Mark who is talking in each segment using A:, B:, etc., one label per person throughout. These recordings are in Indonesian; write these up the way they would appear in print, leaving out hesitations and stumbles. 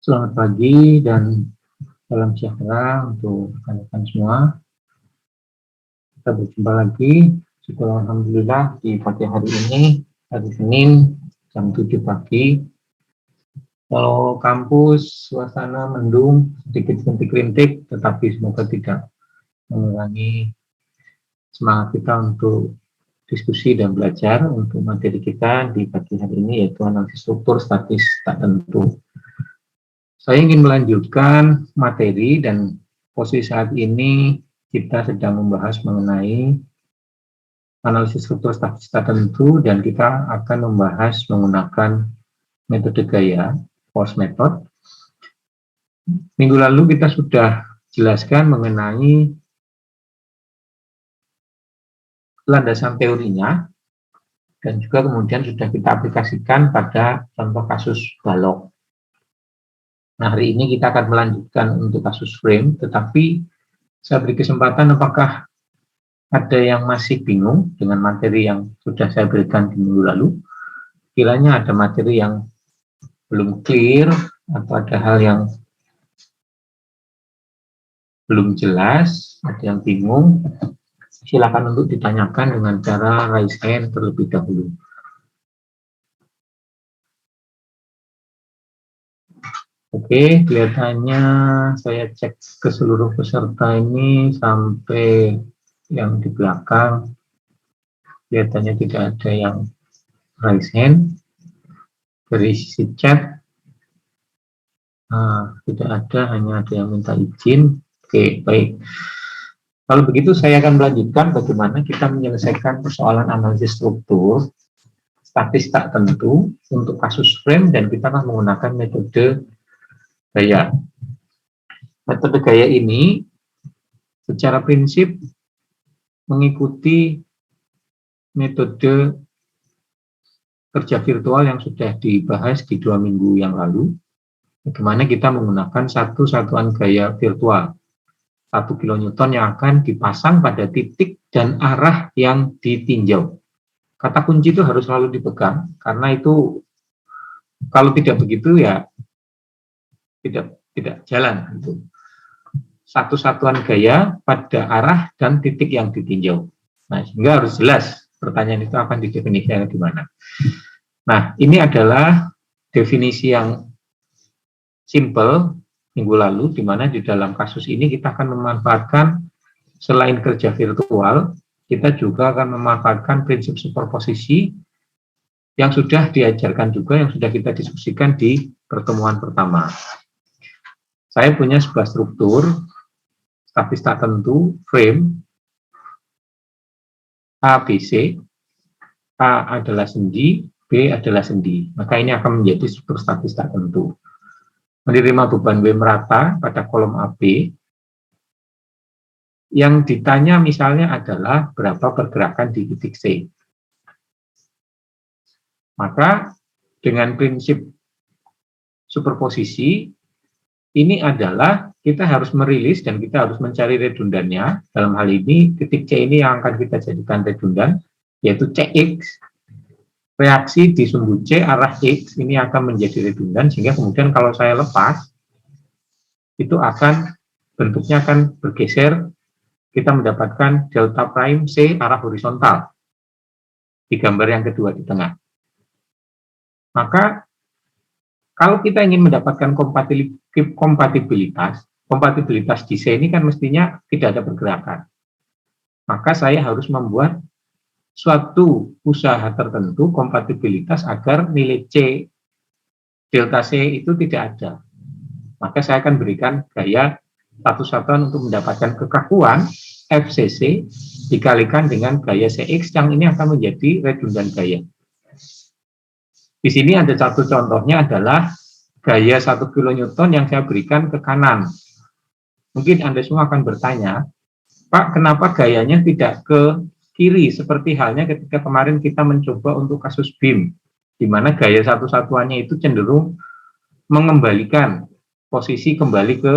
A: Selamat pagi dan salam sejahtera untuk rekan-rekan semua. Kita berjumpa lagi, syukur alhamdulillah di pagi hari ini, hari Senin, jam 7 pagi. Kalau kampus, suasana mendung, sedikit rintik-rintik, tetapi semoga tidak mengurangi semangat kita untuk diskusi dan belajar untuk materi kita di pagi hari ini, yaitu analisis struktur statis tak tentu. Saya ingin melanjutkan materi dan posisi saat ini kita sedang membahas mengenai analisis struktur statis tertentu dan kita akan membahas menggunakan metode gaya, Force Method. Minggu lalu kita sudah jelaskan mengenai landasan teorinya dan juga kemudian sudah kita aplikasikan pada contoh kasus balok. Nah, hari ini kita akan melanjutkan untuk kasus frame, tetapi saya beri kesempatan apakah ada yang masih bingung dengan materi yang sudah saya berikan di minggu lalu. Kiranya ada materi yang belum clear atau ada hal yang belum jelas, ada yang bingung, silakan untuk ditanyakan dengan cara raise hand terlebih dahulu. Oke, kelihatannya saya cek ke seluruh peserta ini sampai yang di belakang. Kelihatannya tidak ada yang raise hand. Dari sisi chat, tidak ada, hanya ada yang minta izin. Oke, baik. Kalau begitu saya akan melanjutkan bagaimana kita menyelesaikan persoalan analisis struktur statis tak tentu untuk kasus frame dan kita akan menggunakan metode gaya. Metode gaya ini secara prinsip mengikuti metode kerja virtual yang sudah dibahas di 2 minggu yang lalu. Bagaimana kita menggunakan satu satuan gaya virtual, 1 kN yang akan dipasang pada titik dan arah yang ditinjau. Kata kunci itu harus selalu dipegang, karena itu kalau tidak begitu ya tidak jalan. Gitu. Satu satuan gaya pada arah dan titik yang ditinjau. Nah, sehingga harus jelas pertanyaan itu akan didefinisikan di mana. Nah, ini adalah definisi yang simple minggu lalu, di mana di dalam kasus ini kita akan memanfaatkan selain kerja virtual, kita juga akan memanfaatkan prinsip superposisi yang sudah diajarkan juga, yang sudah kita diskusikan di pertemuan pertama. Saya punya sebuah struktur statis tak tentu, frame, A, B, C. A adalah sendi, B adalah sendi. Maka ini akan menjadi struktur statis tak tentu. Menerima beban W merata pada kolom AB. Yang ditanya misalnya adalah berapa pergerakan di titik C. Maka dengan prinsip superposisi, ini adalah kita harus merilis dan kita harus mencari redundannya. Dalam hal ini, titik C ini yang akan kita jadikan redundan, yaitu CX. Reaksi di sumbu C arah X ini akan menjadi redundan, sehingga kemudian kalau saya lepas, itu akan bentuknya akan bergeser, kita mendapatkan delta prime C arah horizontal di gambar yang kedua di tengah. Maka kalau kita ingin mendapatkan kompatibilitas di C ini kan mestinya tidak ada pergerakan. Maka saya harus membuat suatu usaha tertentu kompatibilitas agar nilai C, delta C itu tidak ada. Maka saya akan berikan gaya satu satuan untuk mendapatkan kekakuan FCC dikalikan dengan gaya CX yang ini akan menjadi redundan gaya. Di sini ada satu contohnya adalah gaya 1 kN yang saya berikan ke kanan. Mungkin Anda semua akan bertanya, Pak, kenapa gayanya tidak ke kiri seperti halnya ketika kemarin kita mencoba untuk kasus BIM, di mana gaya satu satuannya itu cenderung mengembalikan posisi kembali ke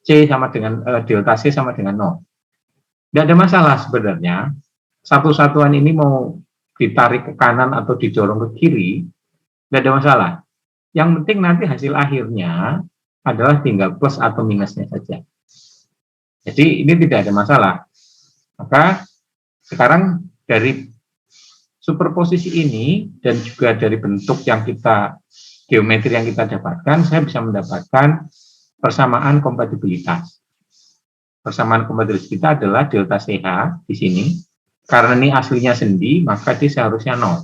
A: C sama dengan delta C sama dengan 0. Tidak ada masalah sebenarnya. Satu satuan ini mau ditarik ke kanan atau didorong ke kiri, tidak ada masalah. Yang penting nanti hasil akhirnya adalah tinggal plus atau minusnya saja. Jadi ini tidak ada masalah. Maka sekarang dari superposisi ini dan juga dari bentuk yang kita, geometri yang kita dapatkan, saya bisa mendapatkan persamaan kompatibilitas. Persamaan kompatibilitas kita adalah delta CH di sini. Karena ini aslinya sendi, maka dia seharusnya 0.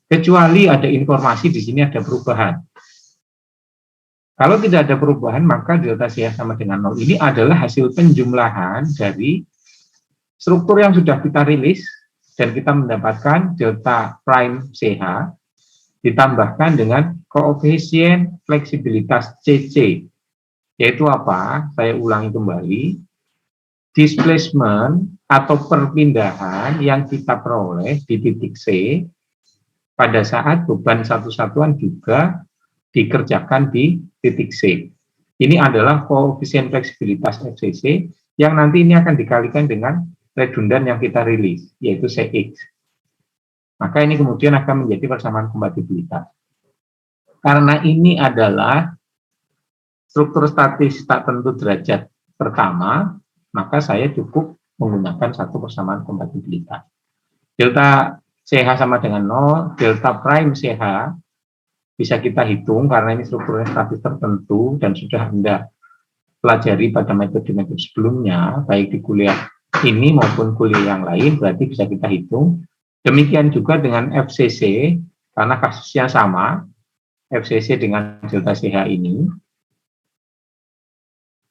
A: Kecuali ada informasi di sini ada perubahan. Kalau tidak ada perubahan, maka delta CH sama dengan 0. Ini adalah hasil penjumlahan dari struktur yang sudah kita rilis, dan kita mendapatkan delta prime CH, ditambahkan dengan koefisien fleksibilitas CC. Yaitu apa? Saya ulangi kembali. Displacement atau perpindahan yang kita peroleh di titik C, pada saat beban satu satuan juga dikerjakan di titik C. Ini adalah koefisien fleksibilitas FCC yang nanti ini akan dikalikan dengan redundan yang kita rilis, yaitu CX. Maka ini kemudian akan menjadi persamaan kompatibilitas. Karena ini adalah struktur statis tak tentu derajat pertama, maka saya cukup menggunakan satu persamaan kompatibilitas. Delta CH sama dengan 0, delta prime CH bisa kita hitung karena ini strukturnya statis tertentu dan sudah Anda pelajari pada metode-metode sebelumnya, baik di kuliah ini maupun kuliah yang lain, berarti bisa kita hitung. Demikian juga dengan FCC, karena kasusnya sama, FCC dengan delta CH ini.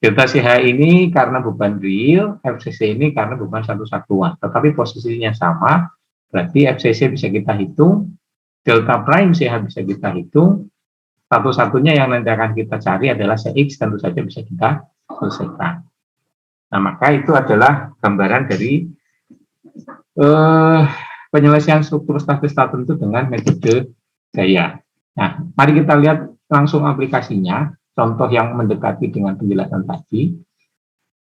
A: Delta CH ini karena beban real, FCC ini karena beban satu satuan. Tetapi posisinya sama, berarti FCC bisa kita hitung, delta prime CH bisa kita hitung, satu-satunya yang nanti akan kita cari adalah CX, tentu saja bisa kita selesaikan. Nah, maka itu adalah gambaran dari penyelesaian struktur statis tertentu dengan metode gaya. Nah, mari kita lihat langsung aplikasinya, contoh yang mendekati dengan penjelasan tadi.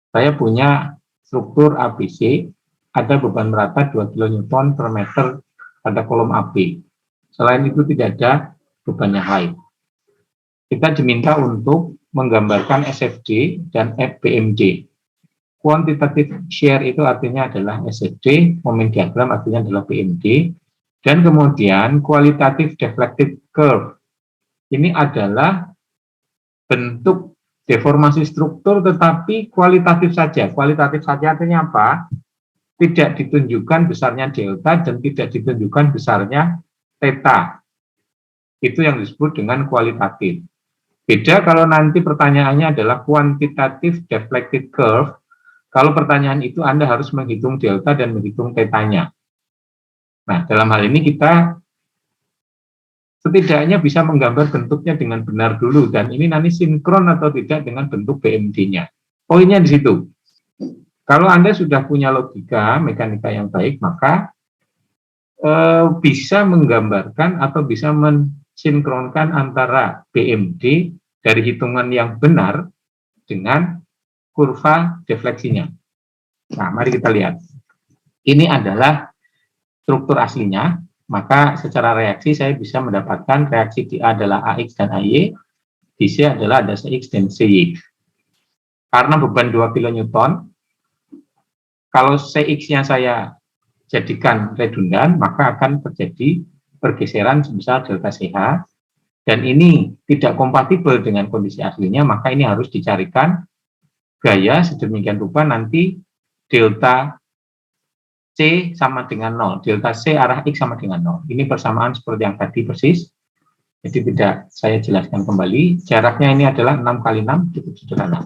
A: Saya punya struktur ABC, ada beban merata 2 kN per meter pada kolom AB. Selain itu tidak ada beban yang lain. Kita diminta untuk menggambarkan SFD dan BMD. Quantitative shear itu artinya adalah SFD, moment diagram artinya adalah BMD, dan kemudian qualitative deflected curve. Ini adalah bentuk deformasi struktur tetapi kualitatif saja. Kualitatif saja artinya apa? Tidak ditunjukkan besarnya delta dan tidak ditunjukkan besarnya theta. Itu yang disebut dengan kualitatif. Beda kalau nanti pertanyaannya adalah quantitative deflected curve. Kalau pertanyaan itu Anda harus menghitung delta dan menghitung theta-nya. Nah, dalam hal ini kita setidaknya bisa menggambar bentuknya dengan benar dulu, dan ini nanti sinkron atau tidak dengan bentuk BMD-nya. Poinnya di situ. Kalau Anda sudah punya logika mekanika yang baik, maka bisa menggambarkan atau bisa mensinkronkan antara BMD dari hitungan yang benar dengan kurva defleksinya. Nah, mari kita lihat. Ini adalah struktur aslinya, maka secara reaksi saya bisa mendapatkan reaksi di A adalah AX dan AY, di C adalah ada CX dan CY. Karena beban 2 kN, kalau CX-nya saya jadikan redundan, maka akan terjadi pergeseran sebesar delta CH, dan ini tidak kompatibel dengan kondisi aslinya, maka ini harus dicarikan gaya sedemikian rupa nanti delta C sama dengan 0, delta C arah X sama dengan 0. Ini persamaan seperti yang tadi persis, jadi tidak saya jelaskan kembali. Jaraknya ini adalah 6 kali 6, cukup sederhana.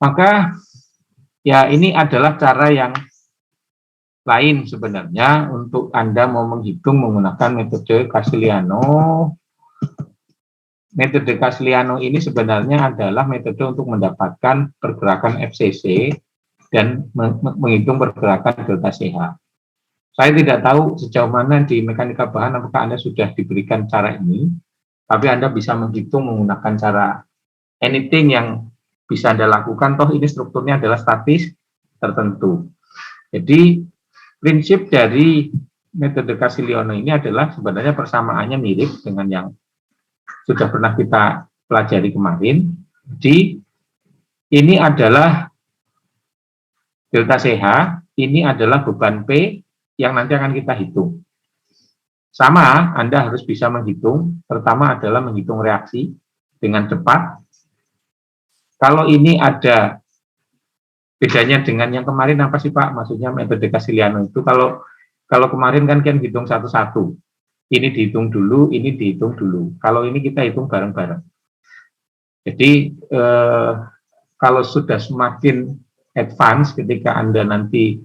A: Maka ya ini adalah cara yang lain sebenarnya untuk Anda mau menghitung menggunakan metode Casliano. Metode Casliano ini sebenarnya adalah metode untuk mendapatkan pergerakan FCC dan menghitung pergerakan delta CH. Saya tidak tahu sejauh mana di mekanika bahan apakah Anda sudah diberikan cara ini, tapi Anda bisa menghitung menggunakan cara anything yang bisa Anda lakukan, toh ini strukturnya adalah statis tertentu. Jadi prinsip dari metode Casliano ini adalah sebenarnya persamaannya mirip dengan yang sudah pernah kita pelajari kemarin. Jadi ini adalah delta CH, ini adalah beban P yang nanti akan kita hitung. Sama, Anda harus bisa menghitung. Pertama adalah menghitung reaksi dengan cepat. Kalau ini ada bedanya dengan yang kemarin apa sih Pak? Maksudnya metode Casiliano itu kalau kemarin kan hitung satu-satu. Ini dihitung dulu, ini dihitung dulu. Kalau ini kita hitung bareng-bareng. Jadi kalau sudah semakin advance ketika Anda nanti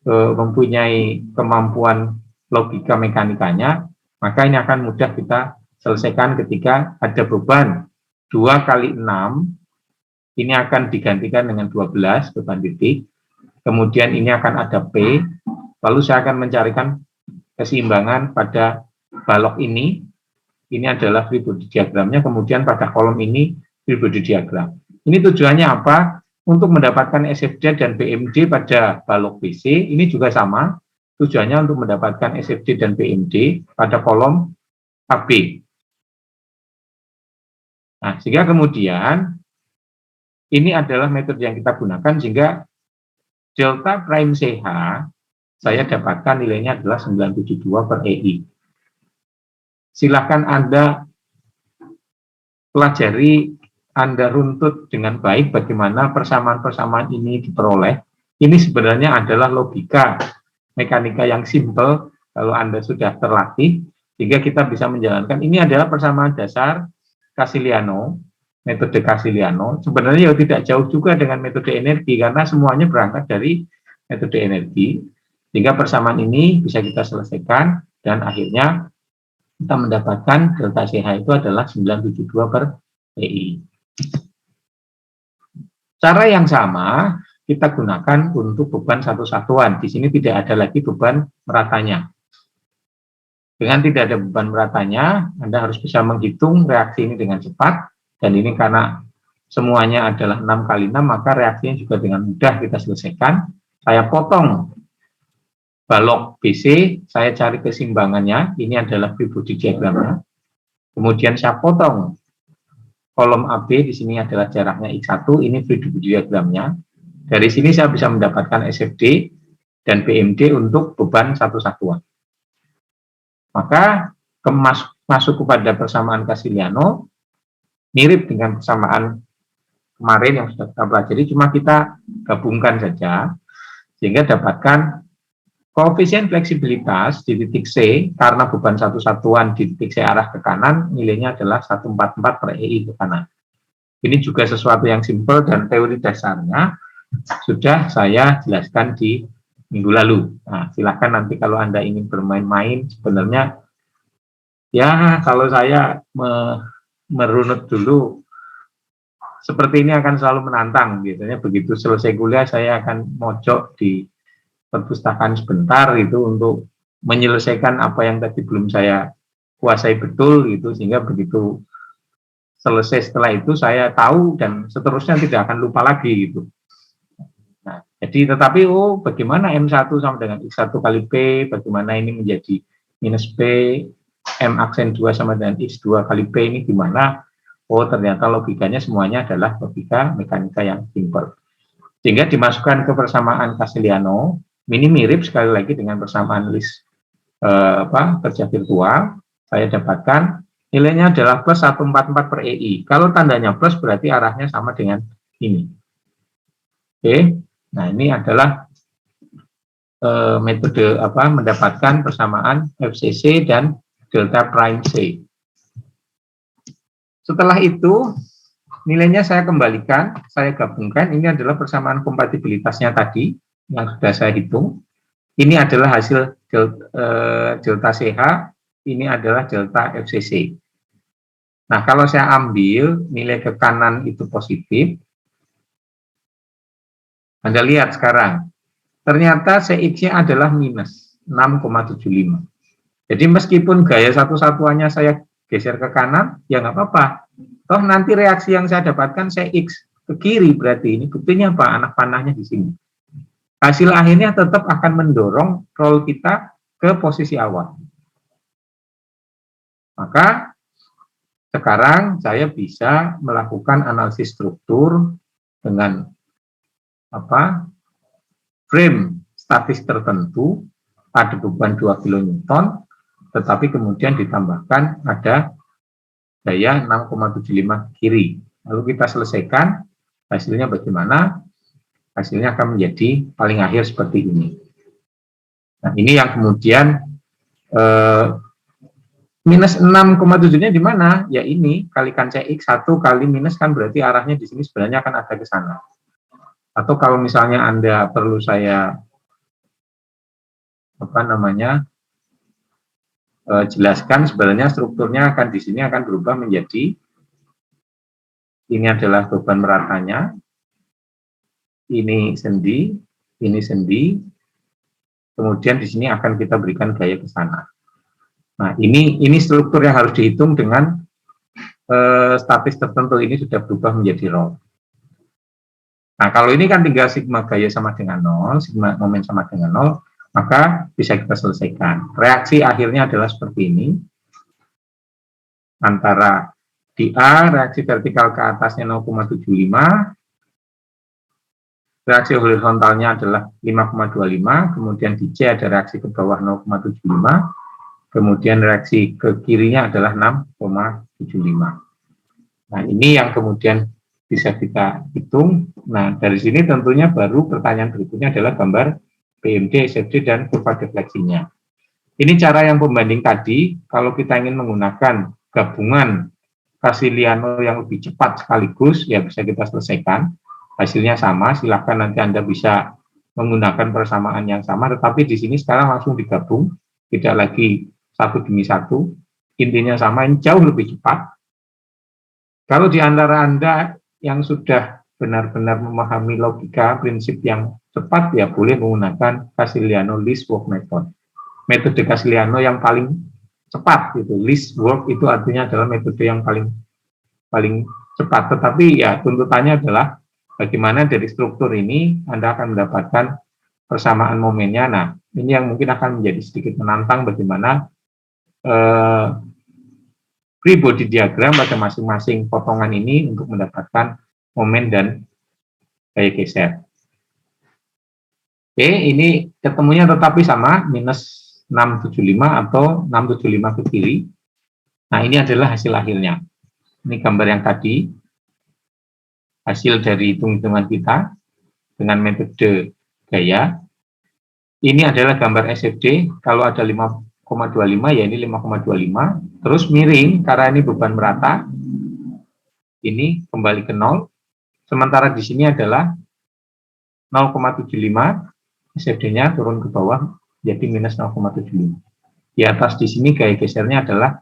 A: mempunyai kemampuan logika mekanikanya, maka ini akan mudah kita selesaikan ketika ada beban 2 kali 6, ini akan digantikan dengan 12 beban titik, kemudian ini akan ada P, lalu saya akan mencarikan keseimbangan pada balok ini adalah free body diagramnya, kemudian pada kolom ini free body diagram. Ini tujuannya apa? Untuk mendapatkan SFD dan BMD pada balok BC, ini juga sama, tujuannya untuk mendapatkan SFD dan BMD pada kolom AB. Nah, sehingga kemudian ini adalah metode yang kita gunakan, sehingga delta prime CH saya dapatkan nilainya adalah 972 per EI. Silakan Anda pelajari, Anda runtut dengan baik bagaimana persamaan-persamaan ini diperoleh. Ini sebenarnya adalah logika mekanika yang simple kalau Anda sudah terlatih, sehingga kita bisa menjalankan. Ini adalah persamaan dasar Casiliano, metode Casiliano. Sebenarnya tidak jauh juga dengan metode energi, karena semuanya berangkat dari metode energi, sehingga persamaan ini bisa kita selesaikan, dan akhirnya kita mendapatkan delta CH itu adalah 972 per EI. Cara yang sama kita gunakan untuk beban satu satuan. Di sini tidak ada lagi beban meratanya. Dengan tidak ada beban meratanya, Anda harus bisa menghitung reaksi ini dengan cepat, dan ini karena semuanya adalah 6 kali 6, maka reaksinya juga dengan mudah kita selesaikan. Saya potong balok BC, saya cari keseimbangannya, ini adalah free body diagramnya. Kemudian saya potong kolom AB, di sini adalah jaraknya X1, ini free body diagramnya. Dari sini saya bisa mendapatkan SFD dan BMD untuk beban satu satuan. Maka masuk kepada persamaan Casiliano, mirip dengan persamaan kemarin yang sudah kita pelajari, cuma kita gabungkan saja, sehingga dapatkan koefisien fleksibilitas di titik C, karena beban satu satuan di titik C arah ke kanan, nilainya adalah 144 per EI ke kanan. Ini juga sesuatu yang simpel, dan teori dasarnya sudah saya jelaskan di minggu lalu. Nah, silakan nanti kalau Anda ingin bermain-main, sebenarnya ya kalau saya merunut dulu, seperti ini akan selalu menantang. Biasanya begitu selesai kuliah, saya akan mojok di perpustakaan sebentar itu untuk menyelesaikan apa yang tadi belum saya kuasai betul gitu, sehingga begitu selesai setelah itu saya tahu dan seterusnya tidak akan lupa lagi gitu. Nah, jadi tetapi bagaimana M1 sama dengan X1 kali P, bagaimana ini menjadi minus P, M aksen 2 sama dengan X2 kali P, ini gimana? Ternyata logikanya semuanya adalah logika mekanika yang simpel. Sehingga dimasukkan ke persamaan Casiliano. Ini mirip sekali lagi dengan persamaan list kerja virtual. Saya dapatkan nilainya adalah plus 144 per EI. Kalau tandanya plus berarti arahnya sama dengan ini. Oke, nah ini adalah metode mendapatkan persamaan FCC dan delta prime C. Setelah itu nilainya saya kembalikan, saya gabungkan. Ini adalah persamaan kompatibilitasnya tadi yang sudah saya hitung. Ini adalah hasil delta CH, ini adalah delta FCC. Nah, kalau saya ambil nilai ke kanan itu positif, Anda lihat sekarang, ternyata CX-nya adalah minus 6,75. Jadi meskipun gaya satu-satuannya saya geser ke kanan, ya nggak apa-apa. Toh nanti reaksi yang saya dapatkan CX ke kiri, berarti ini buktinya apa? Anak panahnya di sini. Hasil akhirnya tetap akan mendorong roll kita ke posisi awal. Maka Sekarang saya bisa melakukan analisis struktur dengan frame statis tertentu, ada beban 2 kN, tetapi kemudian ditambahkan ada daya 6,75 kiri. Lalu kita selesaikan, hasilnya bagaimana? Hasilnya akan menjadi paling akhir seperti ini. Nah, ini yang kemudian minus 6,7-nya di mana? Ya ini, kalikan CX 1 kali minus kan berarti arahnya di sini sebenarnya akan ada ke sana. Atau kalau misalnya Anda perlu saya jelaskan, sebenarnya strukturnya akan di sini akan berubah menjadi ini adalah beban meratanya, ini sendi, kemudian di sini akan kita berikan gaya ke sana. Nah, ini struktur yang harus dihitung dengan statis tertentu, ini sudah berubah menjadi rho. Nah, kalau ini kan tinggal sigma gaya sama dengan 0, sigma momen sama dengan 0, maka bisa kita selesaikan. Reaksi akhirnya adalah seperti ini. Antara di A, reaksi vertikal ke atasnya 0,75, reaksi horizontalnya adalah 5,25, kemudian di C ada reaksi ke bawah 0,75, kemudian reaksi ke kirinya adalah 6,75. Nah, ini yang kemudian bisa kita hitung. Nah, dari sini tentunya baru pertanyaan berikutnya adalah gambar BMD, SFD, dan kurva defleksinya. Ini cara yang pembanding tadi, kalau kita ingin menggunakan gabungan Casiliano yang lebih cepat sekaligus, ya bisa kita selesaikan. Hasilnya sama, silakan nanti Anda bisa menggunakan persamaan yang sama, tetapi di sini sekarang langsung digabung, tidak lagi satu demi satu, intinya sama, yang jauh lebih cepat. Kalau di antara Anda yang sudah benar-benar memahami logika, prinsip yang cepat, ya boleh menggunakan Casiliano least work method. Metode Casiliano yang paling cepat, gitu. Least work itu artinya adalah metode yang paling cepat. Tetapi ya tuntutannya adalah bagaimana dari struktur ini Anda akan mendapatkan persamaan momennya. Nah, ini yang mungkin akan menjadi sedikit menantang bagaimana free body diagram pada masing-masing potongan ini untuk mendapatkan momen dan gaya geser. Oke, ini ketemunya tetapi sama, minus 675 atau 675 ke kiri. Nah, ini adalah hasil akhirnya. Ini gambar yang tadi, hasil dari hitung-hitungan kita dengan metode gaya. Ini adalah gambar SFD, kalau ada 5,25 ya ini 5,25, terus miring karena ini beban merata, ini kembali ke 0, sementara di sini adalah 0,75, SFD-nya turun ke bawah, jadi minus 0,75. Di atas di sini gaya gesernya adalah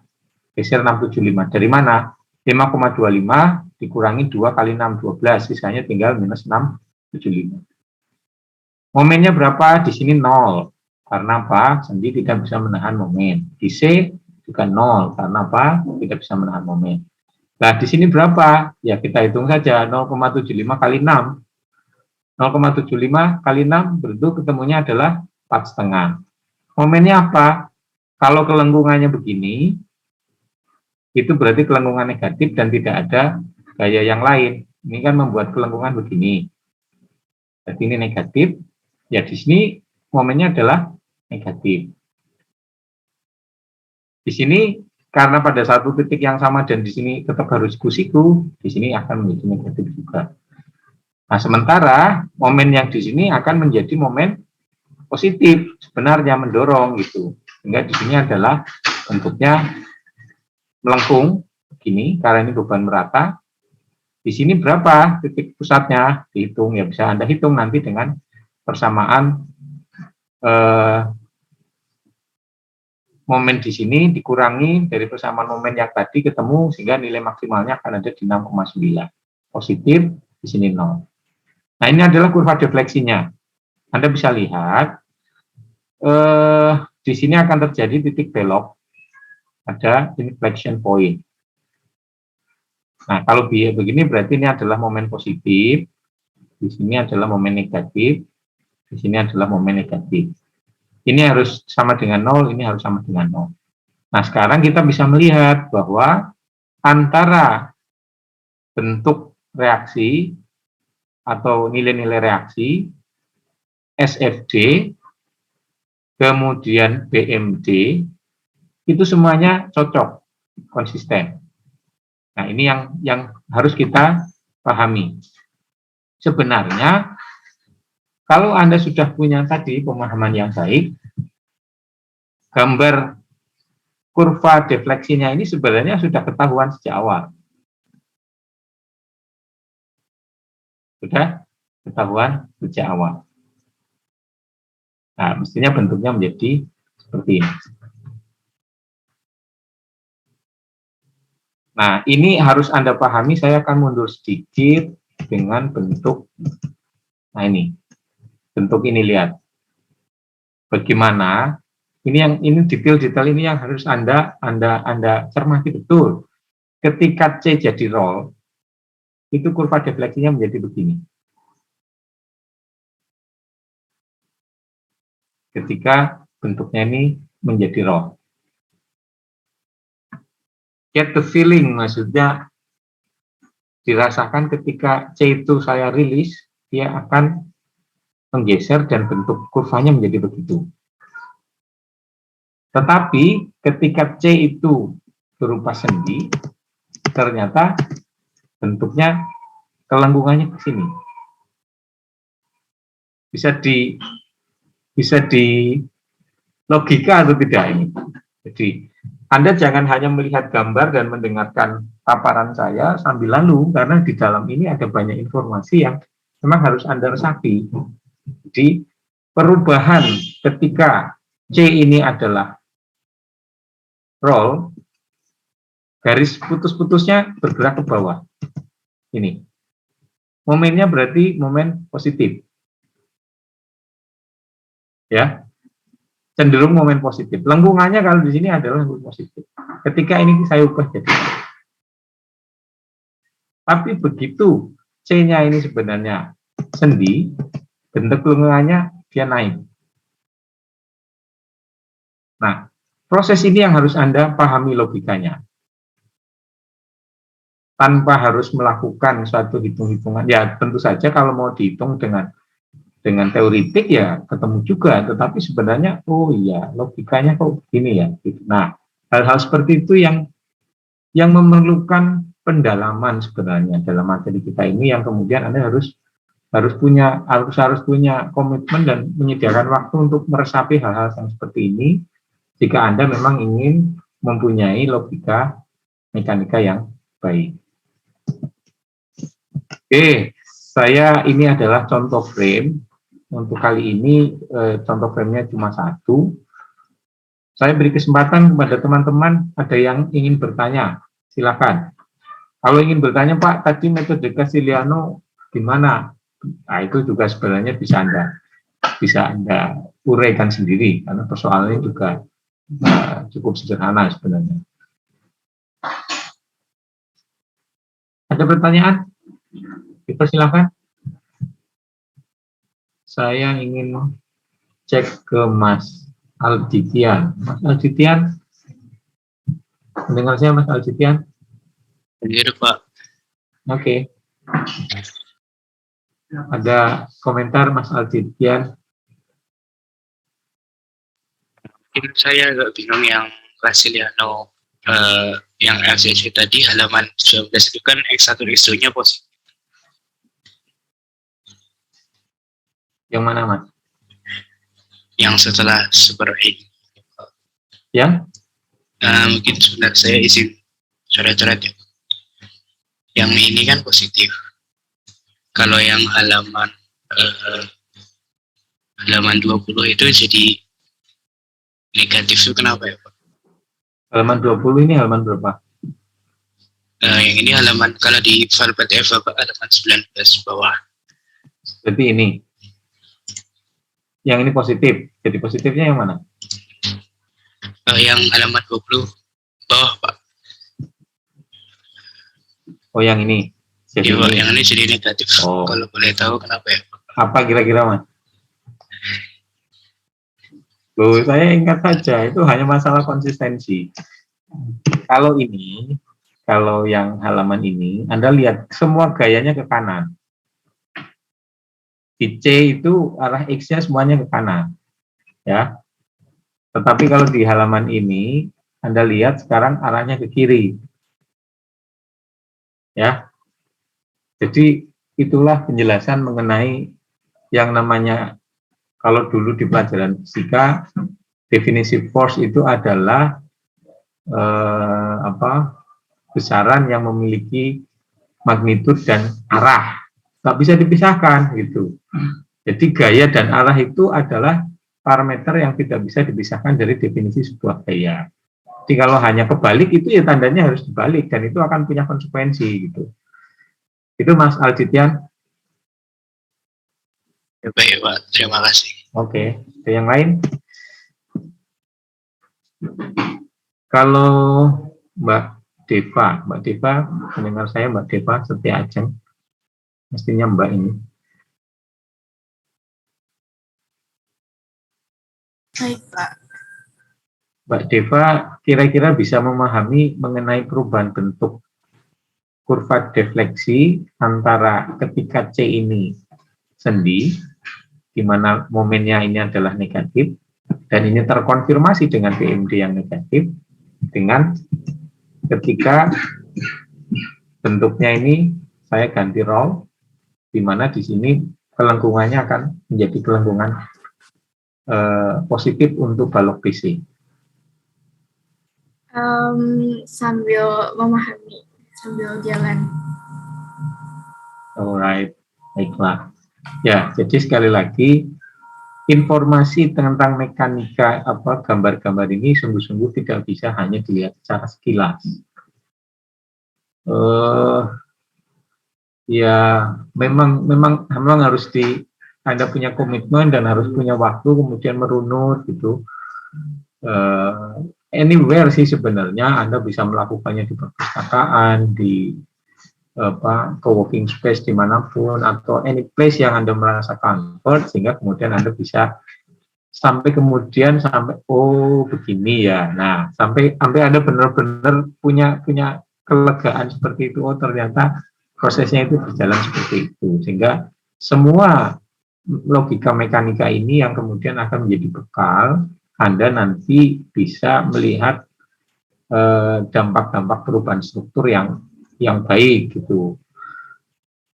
A: geser 675. Dari mana? 5,25 dikurangi 2 kali 6, 12, sisanya tinggal minus 675. Momennya berapa? Di sini 0. Karena apa? Sendi tidak bisa menahan momen. Di C juga 0. Karena apa? Tidak bisa menahan momen. Nah, di sini berapa? Ya, kita hitung saja. 0,75 kali 6. 0,75 kali 6 bentuk ketemunya adalah 4,5. Momennya apa? Kalau kelengkungannya begini, itu berarti kelengkungan negatif dan tidak ada gaya yang lain. Ini kan membuat kelengkungan begini. Jadi ini negatif. Ya, di sini momennya adalah negatif. Di sini karena pada satu titik yang sama dan di sini tetap harus siku-siku, di sini akan menjadi negatif juga. Nah, sementara momen yang di sini akan menjadi momen positif, sebenarnya mendorong gitu. Sehingga di sini adalah bentuknya melengkung begini karena ini beban merata. Di sini berapa titik pusatnya? Dihitung, ya bisa Anda hitung nanti dengan persamaan momen di sini dikurangi dari persamaan momen yang tadi ketemu sehingga nilai maksimalnya akan ada di 6,9. Positif, di sini 0. Nah, ini adalah kurva defleksinya. Anda bisa lihat di sini akan terjadi titik belok, ada inflection point. Nah, kalau begini berarti ini adalah momen positif, di sini adalah momen negatif, di sini adalah momen negatif. Ini harus sama dengan 0, ini harus sama dengan 0. Nah, sekarang kita bisa melihat bahwa antara bentuk reaksi atau nilai-nilai reaksi, SFD, kemudian BMD, itu semuanya cocok, konsisten. Nah, ini yang harus kita pahami. Sebenarnya, kalau Anda sudah punya tadi pemahaman yang baik, gambar kurva defleksinya ini sebenarnya sudah ketahuan sejak awal. Sudah ketahuan sejak awal. Nah, mestinya bentuknya menjadi seperti ini. Nah, ini harus Anda pahami, saya akan mundur sedikit dengan bentuk, nah ini, bentuk ini lihat. Bagaimana, ini detail-detail ini yang harus Anda cermati betul. Ketika C jadi roll, itu kurva defleksinya menjadi begini. Ketika bentuknya ini menjadi roll. Get the feeling, maksudnya dirasakan ketika C itu saya rilis, dia akan menggeser dan bentuk kurvanya menjadi begitu. Tetapi ketika C itu berupa sendi, ternyata bentuknya kelengkungannya ke sini. Bisa di logika atau tidak ini. Jadi Anda jangan hanya melihat gambar dan mendengarkan paparan saya sambil lalu, karena di dalam ini ada banyak informasi yang memang harus Anda resapi. Jadi perubahan ketika C ini adalah roll, garis putus-putusnya bergerak ke bawah. Ini. Momennya berarti momen positif. Ya. Cenderung momen positif. Lengkungannya kalau di sini adalah lengkungan positif. Ketika ini saya ubah jadi. Tapi begitu C-nya ini sebenarnya sendi, bentuk lengkungannya dia naik. Nah, proses ini yang harus Anda pahami logikanya. Tanpa harus melakukan suatu hitung-hitungan. Ya, tentu saja kalau mau dihitung dengan teoritik ya ketemu juga, tetapi sebenarnya oh iya logikanya kok begini ya. Nah, hal-hal seperti itu yang memerlukan pendalaman sebenarnya dalam materi kita ini, yang kemudian Anda harus punya komitmen dan menyediakan waktu untuk meresapi hal-hal yang seperti ini jika Anda memang ingin mempunyai logika mekanika yang baik. Oke, ini adalah contoh frame. Untuk kali ini contoh framenya cuma satu. Saya beri kesempatan kepada teman-teman, ada yang ingin bertanya, silakan. Kalau ingin bertanya, Pak, tadi metode Casiliano gimana? Nah, itu juga sebenarnya bisa Anda uraikan sendiri, karena persoalannya juga cukup sederhana sebenarnya. Ada pertanyaan? Silakan. Saya ingin cek ke Mas Alditian. Mas Alditian, mendengar saya Mas Alditian?
B: Iya, Pak.
A: Oke. Ada komentar Mas Alditian?
B: Mungkin saya agak bingung yang Casiliano, yang LCC tadi halaman 19 itu kan X1 X2-nya positif.
A: Yang mana, Mas?
B: Yang setelah super ini.
A: Ya?
B: Mungkin sebentar saya izin coret-coret ya. Yang ini kan positif. Kalau yang halaman 20 itu jadi negatif itu kenapa ya, Pak?
A: Halaman 20 ini halaman berapa?
B: Yang ini halaman, kalau di file PDF Bapak, halaman 19 bawah.
A: Berarti ini. Yang ini positif. Jadi positifnya yang mana?
B: Yang halaman 20 bawah, Pak.
A: Oh, yang ini.
B: Jadi ya, Pak, yang ini jadi negatif.
A: Oh.
B: Kalau boleh tahu kenapa ya, Pak?
A: Apa kira-kira, Mas? Loh, saya ingat saja itu hanya masalah konsistensi. Kalau ini kalau yang halaman ini, Anda lihat semua gayanya ke kanan. Di C itu arah X-nya semuanya ke kanan. Ya. Tetapi kalau di halaman ini, Anda lihat sekarang arahnya ke kiri. Ya. Jadi itulah penjelasan mengenai yang namanya, kalau dulu di pelajaran fisika, definisi force itu adalah besaran yang memiliki magnitud dan arah. Nggak bisa dipisahkan gitu. Jadi gaya dan arah itu adalah parameter yang tidak bisa dipisahkan dari definisi sebuah gaya. Jadi kalau hanya kebalik itu ya tandanya harus dibalik dan itu akan punya konsekuensi gitu. Itu Mas Aljitian.
B: Baik Pak, terima kasih.
A: Oke, ada yang lain? Kalau Mbak Deva mendengar saya Mbak Deva Setia Ajeng, mestinya Mbak ini.
C: Baik Pak.
A: Mbak Deva kira-kira bisa memahami mengenai perubahan bentuk kurva defleksi antara ketika C ini sendi, di mana momennya ini adalah negatif, dan ini terkonfirmasi dengan PMD yang negatif, dengan ketika bentuknya ini saya ganti roll, di mana di sini kelengkungannya akan menjadi kelengkungan positif untuk balok PC.
C: Sambil memahami, sambil jalan.
A: Alright, baiklah. Ya, jadi sekali lagi informasi tentang mekanika gambar-gambar ini sungguh-sungguh tidak bisa hanya dilihat secara sekilas. Ya, memang harus Anda punya komitmen dan harus punya waktu kemudian merunut gitu. Anywhere sih sebenarnya Anda bisa melakukannya di perpustakaan, di co-working space dimanapun, atau any place yang Anda merasa comfort, sehingga kemudian Anda bisa sampai oh begini ya. Nah, sampai Anda benar-benar punya kelegaan seperti itu. Oh ternyata prosesnya itu berjalan seperti itu, sehingga semua logika mekanika ini yang kemudian akan menjadi bekal Anda nanti bisa melihat dampak-dampak perubahan struktur yang baik gitu,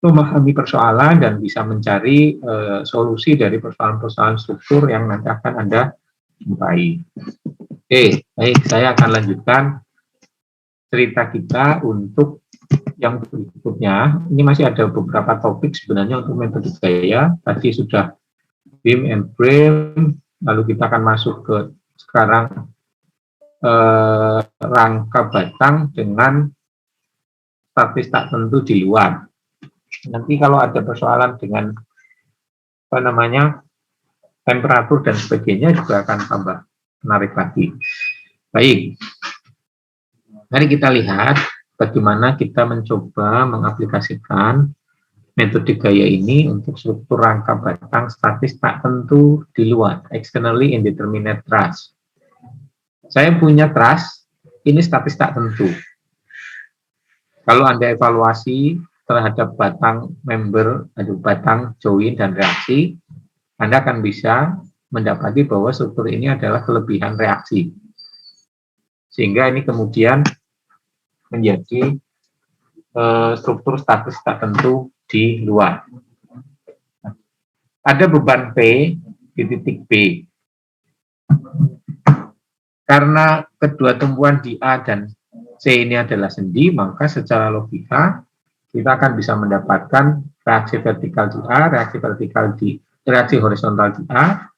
A: memahami persoalan dan bisa mencari solusi dari persoalan-persoalan struktur yang nanti akan Anda jumpai. Oke, baik, saya akan lanjutkan cerita kita untuk yang berikutnya. Ini masih ada beberapa topik sebenarnya untuk metode gaya. Tadi sudah beam and frame, lalu kita akan masuk ke sekarang rangka batang dengan statis tak tentu di luar. Nanti kalau ada persoalan dengan temperatur dan sebagainya juga akan tambah menarik lagi. Baik, mari kita lihat bagaimana kita mencoba mengaplikasikan metode gaya ini untuk struktur rangka batang statis tak tentu di luar, externally indeterminate truss. Saya punya truss, ini statis tak tentu. Kalau Anda evaluasi terhadap batang batang join dan reaksi, Anda akan bisa mendapati bahwa struktur ini adalah kelebihan reaksi. Sehingga ini kemudian menjadi struktur statis tak tentu di luar. Ada beban P di titik B. Karena kedua tumpuan di A dan C ini adalah sendi, maka secara logika kita akan bisa mendapatkan reaksi vertikal di A, reaksi horizontal di A,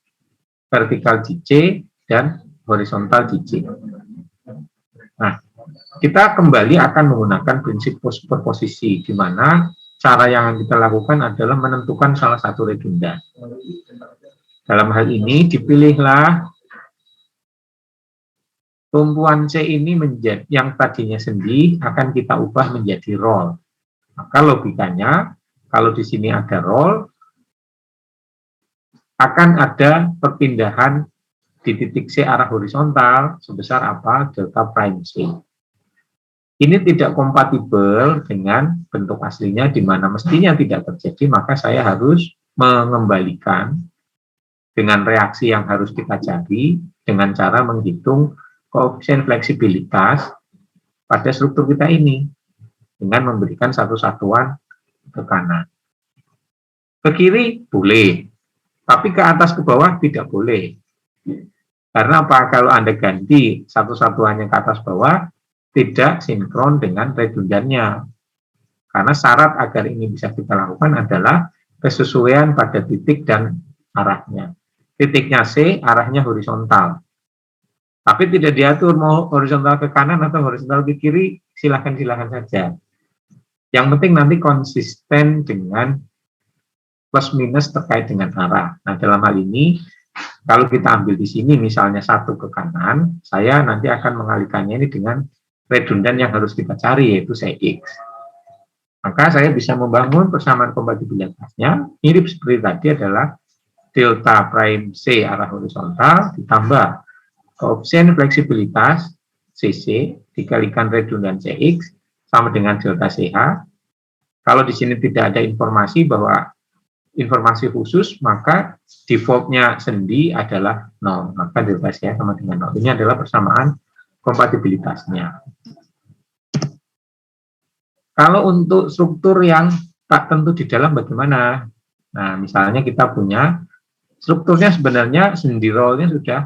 A: vertikal di C, dan horizontal di C. Nah, kita kembali akan menggunakan prinsip superposisi, di mana cara yang kita lakukan adalah menentukan salah satu redundan. Dalam hal ini dipilihlah tumpuan C ini menjadi yang tadinya sendi akan kita ubah menjadi roll. Maka logikanya kalau di sini ada roll akan ada perpindahan di titik C arah horizontal sebesar apa? Delta prime C. ini tidak kompatibel dengan bentuk aslinya di mana mestinya tidak terjadi, maka saya harus mengembalikan dengan reaksi yang harus kita cari dengan cara menghitung koefisien fleksibilitas pada struktur kita ini dengan memberikan satu satuan ke kanan. Ke kiri boleh, tapi ke atas ke bawah tidak boleh. Karena apa? Kalau Anda ganti satu satuannya ke atas bawah, tidak sinkron dengan redundannya. Karena syarat agar ini bisa kita lakukan adalah kesesuaian pada titik dan arahnya. Titiknya C, arahnya horizontal. Tapi tidak diatur mau horizontal ke kanan atau horizontal ke kiri, silahkan saja. Yang penting nanti konsisten dengan plus minus terkait dengan arah. Nah, dalam hal ini, kalau kita ambil di sini misalnya 1 ke kanan, saya nanti akan mengalihkannya ini dengan redundan yang harus kita cari, yaitu CX. Maka saya bisa membangun persamaan kompatibilitasnya, mirip seperti tadi adalah delta prime C arah horizontal ditambah koefisien fleksibilitas CC dikalikan redundan CX sama dengan delta CH. Kalau di sini tidak ada informasi bahwa informasi khusus, maka defaultnya sendi adalah 0. Maka delta CH sama dengan 0. Ini adalah persamaan kompatibilitasnya. Kalau untuk struktur yang tak tentu di dalam bagaimana? Nah, misalnya kita punya strukturnya sebenarnya sendi rollnya sudah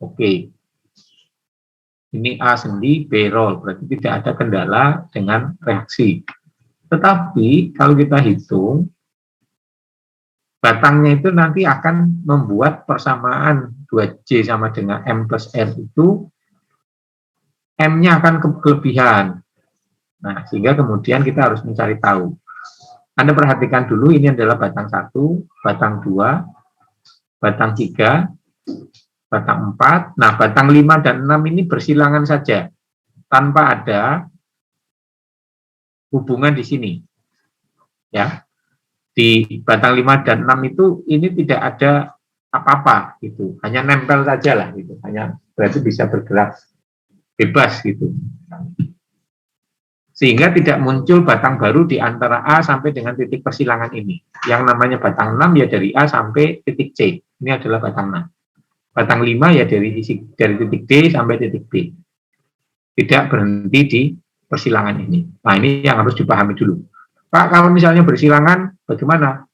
A: oke. Ini A sendi, B roll, berarti tidak ada kendala dengan reaksi. Tetapi kalau kita hitung, batangnya itu nanti akan membuat persamaan 2J sama dengan M plus R itu, M-nya akan kelebihan. Nah, sehingga kemudian kita harus mencari tahu. Anda perhatikan dulu, ini adalah batang 1, batang 2, batang 3, batang 4. Nah, batang 5 dan 6 ini bersilangan saja, tanpa ada hubungan di sini. Ya, di batang 5 dan 6 itu ini tidak ada apa-apa gitu, hanya nempel saja lah gitu, hanya berarti bisa bergerak bebas gitu. Sehingga tidak muncul batang baru di antara A sampai dengan titik persilangan ini. Yang namanya batang 6 ya dari A sampai titik C. Ini adalah batang 6. Batang 5 ya dari titik D sampai titik B. Tidak berhenti di persilangan ini. Nah, ini yang harus dipahami dulu. Pak, kalau misalnya bersilangan, bagaimana?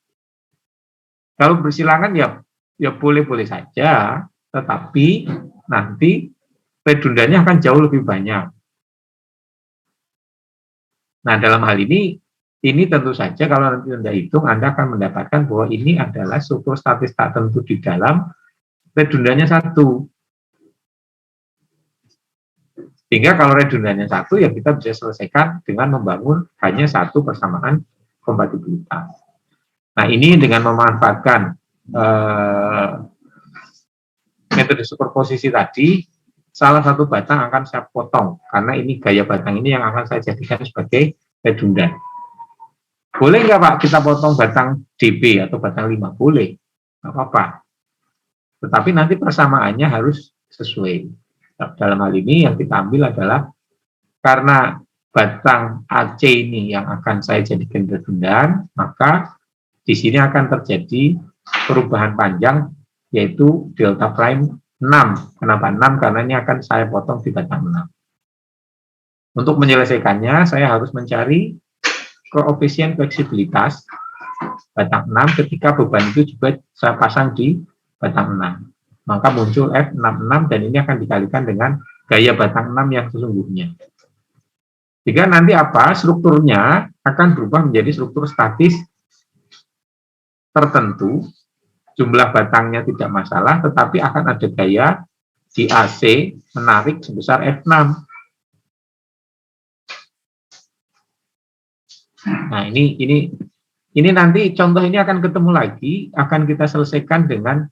A: Kalau bersilangan ya boleh-boleh saja, tetapi nanti redundannya akan jauh lebih banyak. Nah, dalam hal ini tentu saja kalau nanti Anda hitung, Anda akan mendapatkan bahwa ini adalah struktur statis tak tentu di dalam redundannya 1. Sehingga kalau redundannya 1, ya kita bisa selesaikan dengan membangun hanya satu persamaan kompatibilitas. Nah, ini dengan memanfaatkan metode superposisi tadi, salah satu batang akan saya potong, karena ini gaya batang ini yang akan saya jadikan sebagai redundan. Boleh nggak Pak kita potong batang DB atau batang 5? Boleh, nggak apa-apa. Tetapi nanti persamaannya harus sesuai. Dalam hal ini yang kita ambil adalah karena batang AC ini yang akan saya jadikan redundan, maka di sini akan terjadi perubahan panjang, yaitu delta prime 6. Kenapa 6? Karena ini akan saya potong di batang 6. Untuk menyelesaikannya, saya harus mencari koefisien fleksibilitas batang 6 ketika beban itu juga saya pasang di batang 6. Maka muncul F66 dan ini akan dikalikan dengan gaya batang 6 yang sesungguhnya. Jika nanti apa? Strukturnya akan berubah menjadi struktur statis tertentu. Jumlah batangnya tidak masalah, tetapi akan ada gaya di AC menarik sebesar F6. Nah, ini nanti contoh ini akan ketemu lagi, akan kita selesaikan dengan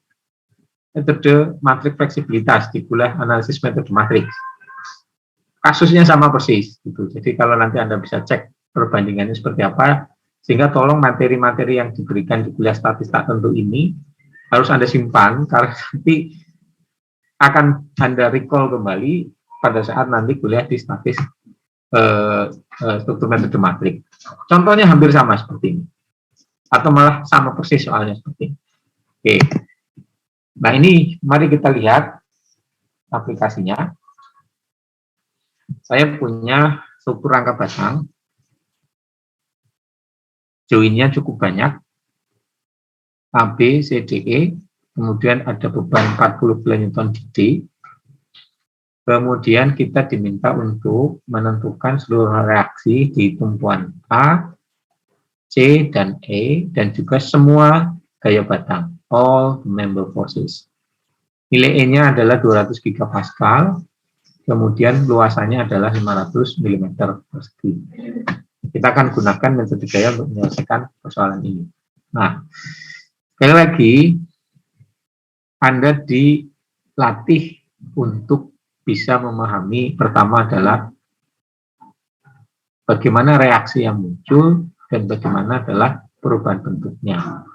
A: metode matriks fleksibilitas di kuliah analisis metode matriks. Kasusnya sama persis gitu. Jadi kalau nanti Anda bisa cek perbandingannya seperti apa, sehingga tolong materi-materi yang diberikan di kuliah statistik tentu ini harus Anda simpan, karena nanti akan Anda recall kembali pada saat nanti kuliah di statis struktur metode matrik. Contohnya hampir sama seperti ini. Atau malah sama persis soalnya seperti ini. Oke. Nah ini mari kita lihat aplikasinya. Saya punya struktur rangka batang. Joinnya cukup banyak. A, B, C, D, E. Kemudian ada beban 40 kN di D. Kemudian kita diminta untuk menentukan seluruh reaksi di tumpuan A, C, dan E, dan juga semua gaya batang, all member forces. Nilai E-nya adalah 200 GPa, kemudian luasannya adalah 500 mm persegi. Kita akan gunakan metode gaya untuk menyelesaikan persoalan ini. Nah, sekali lagi, Anda dilatih untuk bisa memahami, pertama adalah bagaimana reaksi yang muncul dan bagaimana adalah perubahan bentuknya.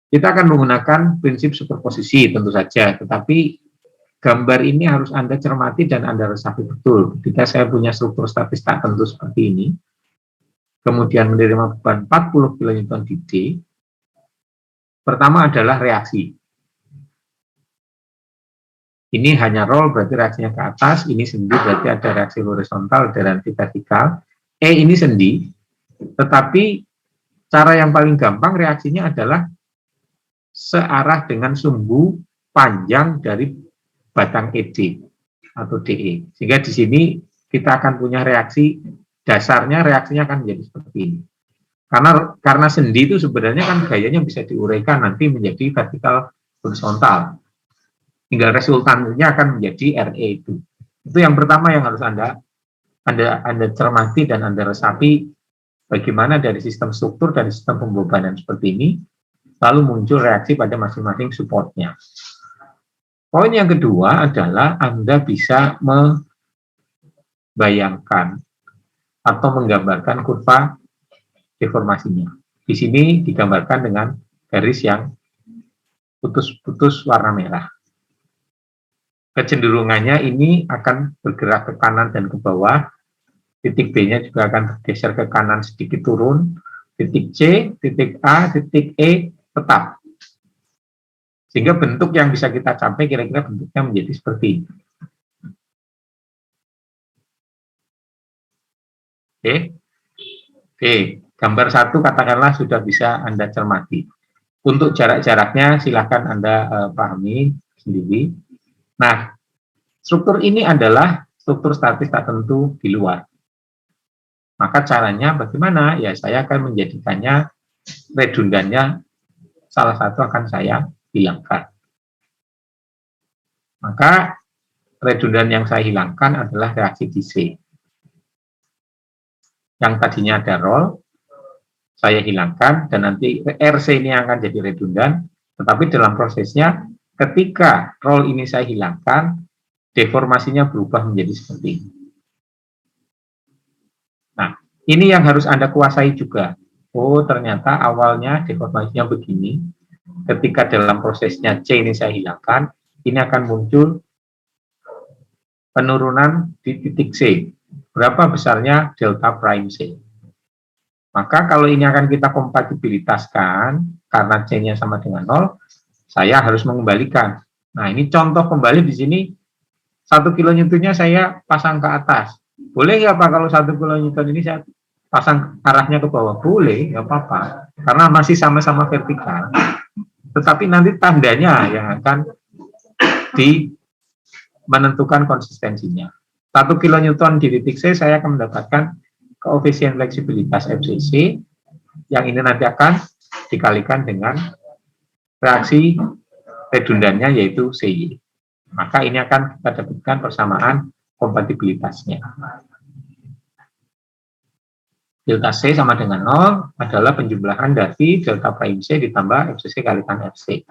A: Kita akan menggunakan prinsip superposisi tentu saja, tetapi gambar ini harus Anda cermati dan Anda resapi betul. Ketika saya punya struktur statis tak tentu seperti ini, kemudian menerima beban 40 kN di D, pertama adalah reaksi. Ini hanya roll, berarti reaksinya ke atas. Ini sendi, berarti ada reaksi horizontal, ada reaksi vertikal. E ini sendi, tetapi cara yang paling gampang reaksinya adalah searah dengan sumbu panjang dari batang ED atau DE. Sehingga di sini kita akan punya reaksi, dasarnya reaksinya akan menjadi seperti ini. Karena sendi itu sebenarnya kan gayanya bisa diuraikan nanti menjadi vertikal horizontal. Tinggal resultannya akan menjadi RE itu. Itu yang pertama yang harus Anda cermati dan Anda resapi bagaimana dari sistem struktur dan sistem pembebanan seperti ini lalu muncul reaksi pada masing-masing supportnya. Poin yang kedua adalah Anda bisa membayangkan atau menggambarkan kurva deformasinya. Di sini digambarkan dengan garis yang putus-putus warna merah. Kecenderungannya ini akan bergerak ke kanan dan ke bawah. Titik B-nya juga akan bergeser ke kanan sedikit turun. Titik C, titik A, titik E tetap. Sehingga bentuk yang bisa kita capai kira-kira bentuknya menjadi seperti ini. Oke, gambar 1 katakanlah sudah bisa Anda cermati. Untuk jarak-jaraknya silahkan Anda pahami sendiri. Nah, struktur ini adalah struktur statis tak tentu di luar. Maka caranya bagaimana? Ya, saya akan menjadikannya redundannya salah satu akan saya hilangkan. Maka redundan yang saya hilangkan adalah reaksi di C. Yang tadinya ada roll, saya hilangkan, dan nanti RC ini akan jadi redundan, tetapi dalam prosesnya, ketika roll ini saya hilangkan, deformasinya berubah menjadi seperti ini. Nah, ini yang harus Anda kuasai juga. Oh, ternyata awalnya deformasinya begini, ketika dalam prosesnya C ini saya hilangkan, ini akan muncul penurunan di titik C. Berapa besarnya delta prime C? Maka kalau ini akan kita kompatibilitaskan, karena C-nya sama dengan 0, saya harus mengembalikan. Nah, ini contoh kembali di sini, 1 kN-nya saya pasang ke atas. Boleh nggak Pak kalau 1 kN ini saya pasang arahnya ke bawah? Boleh, nggak apa-apa. Karena masih sama-sama vertikal. Tetapi nanti tandanya yang akan menentukan konsistensinya. 1 kN di titik C saya akan mendapatkan koefisien fleksibilitas FCC yang ini nanti akan dikalikan dengan reaksi redundannya yaitu CY. Maka ini akan kita dapatkan persamaan kompatibilitasnya. Delta C sama dengan 0 adalah penjumlahan dari delta prime C ditambah FCC kalikan FC.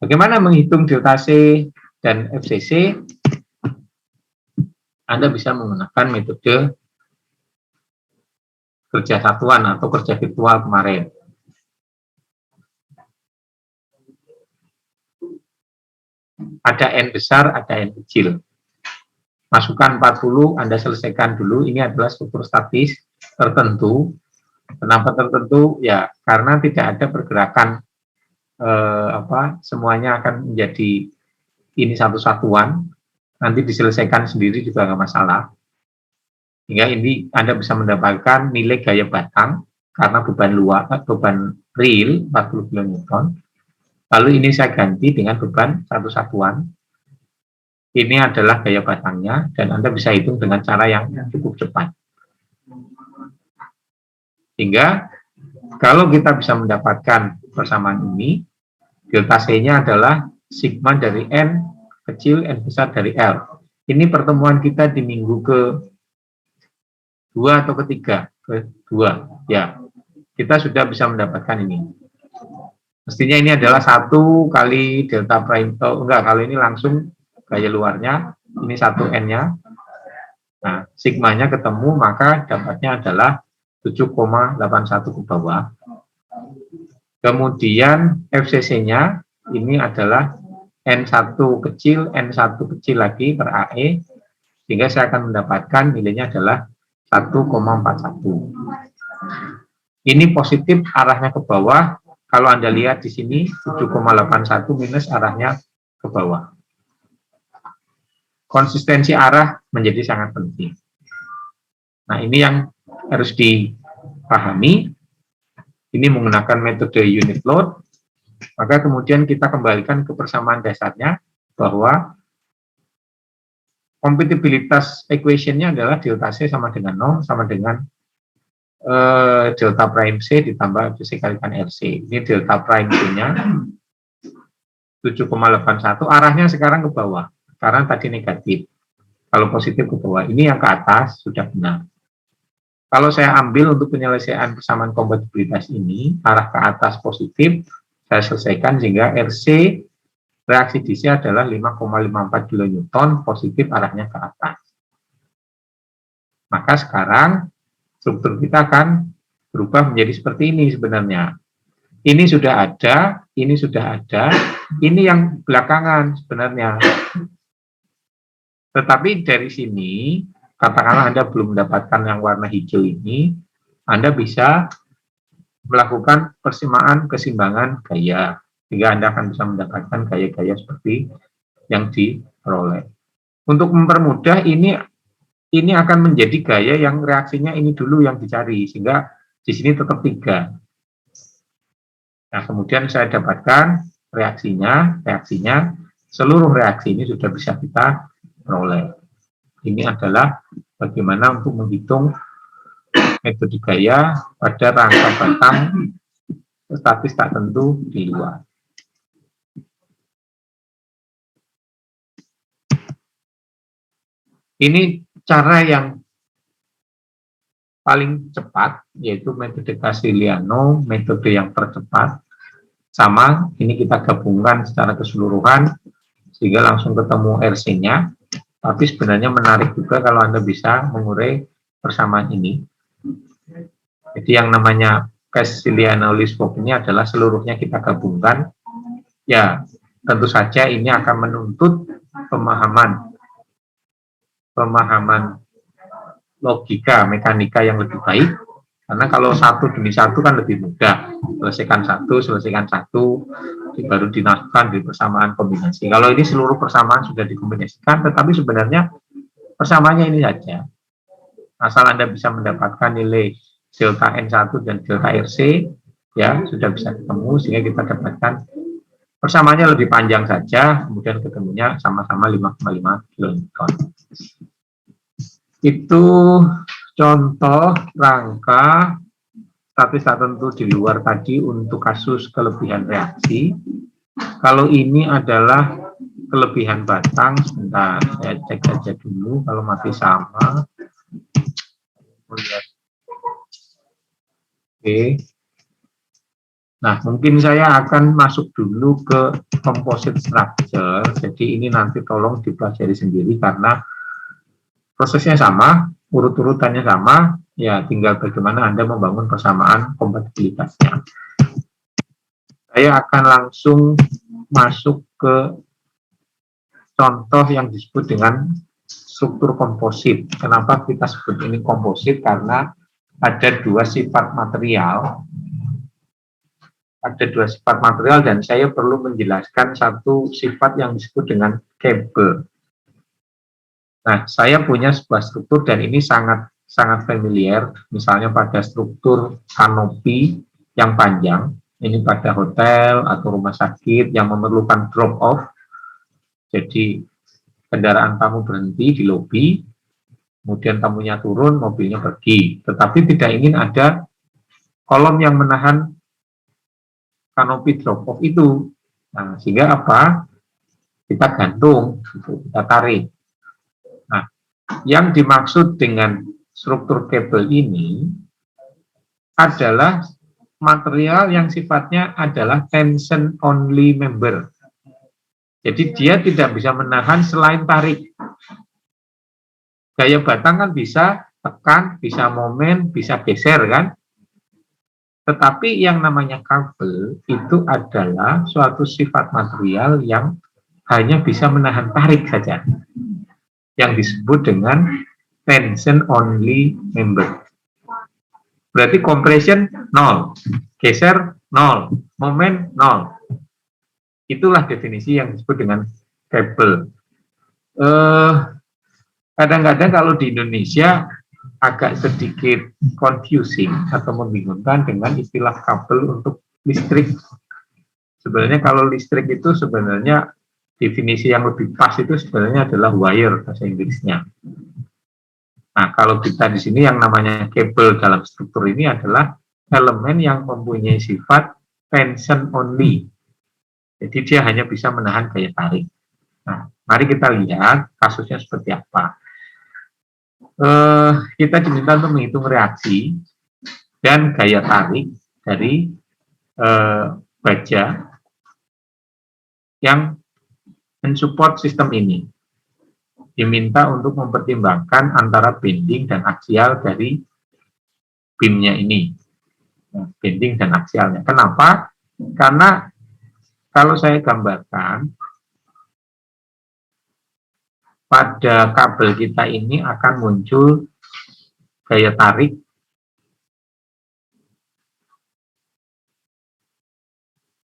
A: Bagaimana menghitung delta C dan FCC? Anda bisa menggunakan metode kerja satuan atau kerja virtual kemarin. Ada N besar, ada N kecil. Masukkan 40, Anda selesaikan dulu. Ini adalah struktur statis tertentu. Kenapa tertentu? Ya, karena tidak ada pergerakan semuanya akan menjadi ini satu satuan. Nanti diselesaikan sendiri juga nggak masalah. Hingga ini Anda bisa mendapatkan nilai gaya batang karena beban real 40 kN. Lalu ini saya ganti dengan beban satu satuan. Ini adalah gaya batangnya, dan Anda bisa hitung dengan cara yang cukup cepat. Hingga kalau kita bisa mendapatkan persamaan ini, delta C-nya adalah sigma dari N kecil, N besar dari L. Ini pertemuan kita di minggu ke-2 atau ketiga? Ke-2, ya. Kita sudah bisa mendapatkan ini. Mestinya ini adalah 1 kali delta prime, kalau ini langsung gaya luarnya, ini 1 N-nya. Nah, sigmanya ketemu, maka dapatnya adalah 7,81 ke bawah. Kemudian FCC-nya, ini adalah N1 kecil, N1 kecil lagi per AE, sehingga saya akan mendapatkan nilainya adalah 1,41. Ini positif, arahnya ke bawah. Kalau Anda lihat di sini 7,81 minus arahnya ke bawah. Konsistensi arah menjadi sangat penting. Nah, ini yang harus dipahami. Ini menggunakan metode unit load. Maka kemudian kita kembalikan ke persamaan dasarnya bahwa kompatibilitas equation-nya adalah delta C sama dengan 0 sama dengan delta prime C ditambah FC kalikan RC. Ini delta prime C-nya 7,81, arahnya sekarang ke bawah, karena tadi negatif. Kalau positif ke bawah, ini yang ke atas sudah benar. Kalau saya ambil untuk penyelesaian persamaan kompatibilitas ini, arah ke atas positif, saya selesaikan sehingga RC, reaksi DC adalah 5,54 kN, positif arahnya ke atas. Maka sekarang, struktur kita akan berubah menjadi seperti ini sebenarnya. Ini sudah ada, ini sudah ada, ini yang belakangan sebenarnya. Tetapi dari sini, katakanlah Anda belum mendapatkan yang warna hijau ini, Anda bisa melakukan persamaan keseimbangan gaya, sehingga Anda akan bisa mendapatkan gaya-gaya seperti yang diperoleh. Untuk mempermudah, ini akan menjadi gaya yang reaksinya ini dulu yang dicari, sehingga di sini tetap 3. Nah, kemudian saya dapatkan reaksinya, seluruh reaksi ini sudah bisa kita peroleh. Ini adalah bagaimana untuk menghitung metode gaya pada rangka batang statis tak tentu di luar. Ini cara yang paling cepat, yaitu metode Casiliano, metode yang tercepat. Sama, ini kita gabungkan secara keseluruhan, sehingga langsung ketemu RC-nya. Tapi sebenarnya menarik juga kalau Anda bisa mengurai persamaan ini. Jadi yang namanya Casiliano-Liskov ini adalah seluruhnya kita gabungkan. Ya, tentu saja ini akan menuntut pemahaman logika, mekanika yang lebih baik, karena kalau satu demi satu kan lebih mudah, selesaikan satu, baru dinaskan di persamaan kombinasi. Kalau ini seluruh persamaan sudah dikombinasikan, tetapi sebenarnya persamaannya ini saja. Asal Anda bisa mendapatkan nilai delta N1 dan delta RC, ya sudah bisa ketemu, sehingga kita dapatkan persamaannya lebih panjang saja, kemudian ketemunya sama-sama 5,5 kN. Itu contoh rangka statis tak tentu di luar tadi untuk kasus kelebihan reaksi. Kalau ini adalah kelebihan batang, sebentar saya cek saja dulu kalau masih sama. Oke. Nah, mungkin saya akan masuk dulu ke composite structure. Jadi ini nanti tolong dipelajari sendiri karena prosesnya sama, urut-urutannya sama, ya tinggal bagaimana Anda membangun persamaan kompatibilitasnya. Saya akan langsung masuk ke contoh yang disebut dengan struktur komposit. Kenapa kita sebut ini komposit? Karena ada dua sifat material. Ada dua sifat material dan saya perlu menjelaskan satu sifat yang disebut dengan kabel. Nah, saya punya sebuah struktur dan ini sangat familiar. Misalnya pada struktur kanopi yang panjang, ini pada hotel atau rumah sakit yang memerlukan drop off. Jadi kendaraan tamu berhenti di lobi, kemudian tamunya turun, mobilnya pergi. Tetapi tidak ingin ada kolom yang menahan kanopi drop off itu. Nah, sehingga apa? Kita gantung, kita tarik. Nah, yang dimaksud dengan struktur kabel ini adalah material yang sifatnya adalah tension only member. Jadi dia tidak bisa menahan selain tarik. Gaya batang kan bisa tekan, bisa momen, bisa geser kan. Tetapi yang namanya kabel itu adalah suatu sifat material yang hanya bisa menahan tarik saja. Yang disebut dengan tension only member. Berarti compression 0, geser 0, momen 0. Itulah definisi yang disebut dengan kabel. Kadang-kadang kalau di Indonesia agak sedikit confusing atau membingungkan dengan istilah kabel untuk listrik. Sebenarnya kalau listrik itu sebenarnya definisi yang lebih pas itu sebenarnya adalah wire bahasa Inggrisnya. Nah, kalau kita di sini yang namanya kabel dalam struktur ini adalah elemen yang mempunyai sifat tension only. Jadi dia hanya bisa menahan gaya tarik. Nah, mari kita lihat kasusnya seperti apa. Kita diminta untuk menghitung reaksi dan gaya tarik dari baja yang mensupport sistem ini. Diminta untuk mempertimbangkan antara bending dan aksial dari beamnya ini. Nah, bending dan aksialnya. Kenapa? Karena kalau saya gambarkan, pada kabel kita ini akan muncul gaya tarik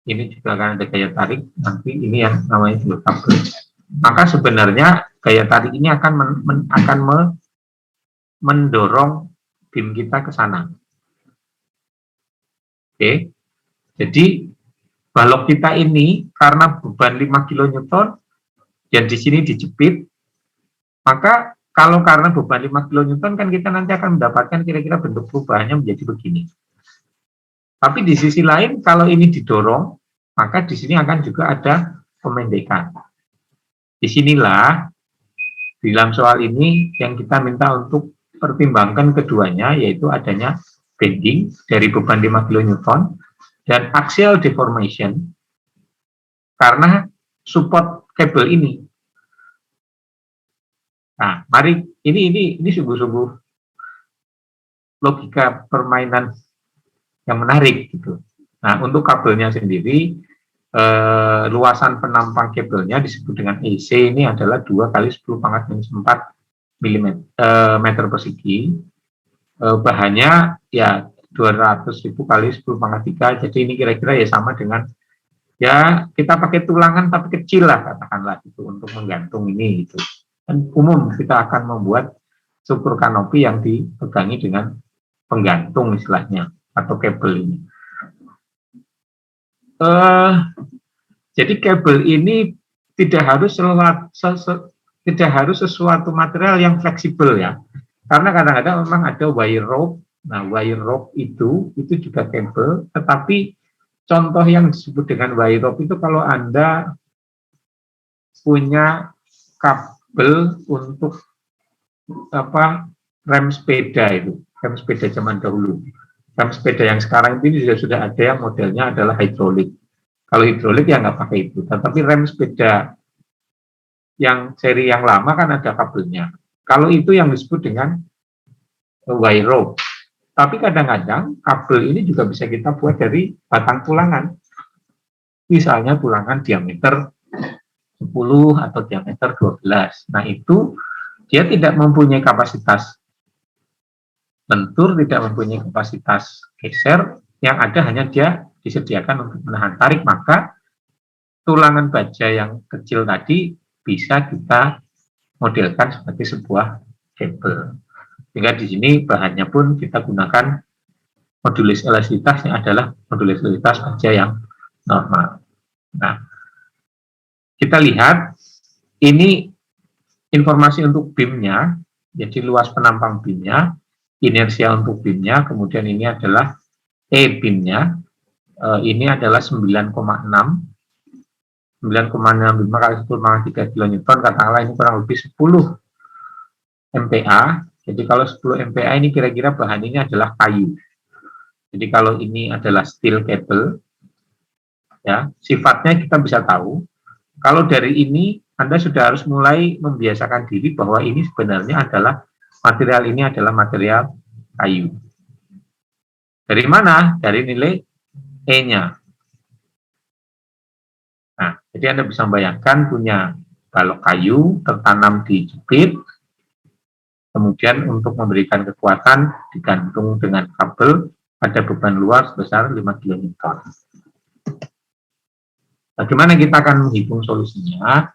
A: ini juga akan ada gaya tarik, nanti ini yang namanya juga kabel. Maka sebenarnya gaya tarik ini akan mendorong beam kita ke sana. Oke, jadi balok kita ini karena beban 5 kN dan di sini dijepit, maka kalau karena beban 5 kN kan kita nanti akan mendapatkan kira-kira bentuk perubahannya menjadi begini. Tapi di sisi lain kalau ini didorong, maka di sini akan juga ada pemendekan. Disinilah di dalam soal ini yang kita minta untuk pertimbangkan keduanya, yaitu adanya bending dari beban 5 kN dan axial deformation karena support kabel ini. Nah, mari ini sungguh-sungguh logika permainan yang menarik gitu. Nah, untuk kabelnya sendiri luasan penampang kabelnya disebut dengan EC ini adalah 2 kali 10⁻⁴ meter persegi. Bahannya ya 200.000 kali 10⁻⁵. Jadi ini kira-kira ya sama dengan ya kita pakai tulangan tapi kecil lah katakanlah gitu untuk menggantung ini gitu. Dan umum kita akan membuat struktur kanopi yang dipegangi dengan penggantung istilahnya atau kabel ini. Jadi kabel ini tidak harus sesuatu material yang fleksibel ya, karena kadang-kadang memang ada wire rope. Nah, wire rope itu juga kabel, tetapi contoh yang disebut dengan wire rope itu kalau Anda punya kabel untuk rem sepeda itu, rem sepeda zaman dahulu. Rem sepeda yang sekarang ini sudah ada yang modelnya adalah hidrolik. Kalau hidrolik ya nggak pakai itu, tetapi rem sepeda yang seri yang lama kan ada kabelnya. Kalau itu yang disebut dengan wire rope. Tapi kadang-kadang kabel ini juga bisa kita buat dari batang tulangan. Misalnya tulangan diameter 10 atau diameter 12. Nah, itu dia tidak mempunyai kapasitas lentur, tidak mempunyai kapasitas geser, yang ada hanya dia disediakan untuk menahan tarik, maka tulangan baja yang kecil tadi bisa kita modelkan sebagai sebuah kabel. Sehingga di sini bahannya pun kita gunakan modulis elastisitasnya adalah modulis elastisitas baja yang normal. Nah, kita lihat ini informasi untuk beamnya, jadi luas penampang beamnya, inersia untuk beamnya, kemudian ini adalah beamnya, ini adalah 9,6 kali 10⁻³ kilonewton, katakanlah ini kurang lebih 10 MPa. Jadi kalau 10 MPa ini kira-kira bahan ini adalah kayu. Jadi kalau ini adalah steel cable, ya sifatnya kita bisa tahu. Kalau dari ini Anda sudah harus mulai membiasakan diri bahwa ini sebenarnya adalah material kayu. Dari mana? Dari nilai E-nya. Nah, jadi Anda bisa membayangkan punya balok kayu tertanam di jepit, kemudian untuk memberikan kekuatan digantung dengan kabel pada beban luar sebesar 5 kN. Bagaimana kita akan menghitung solusinya?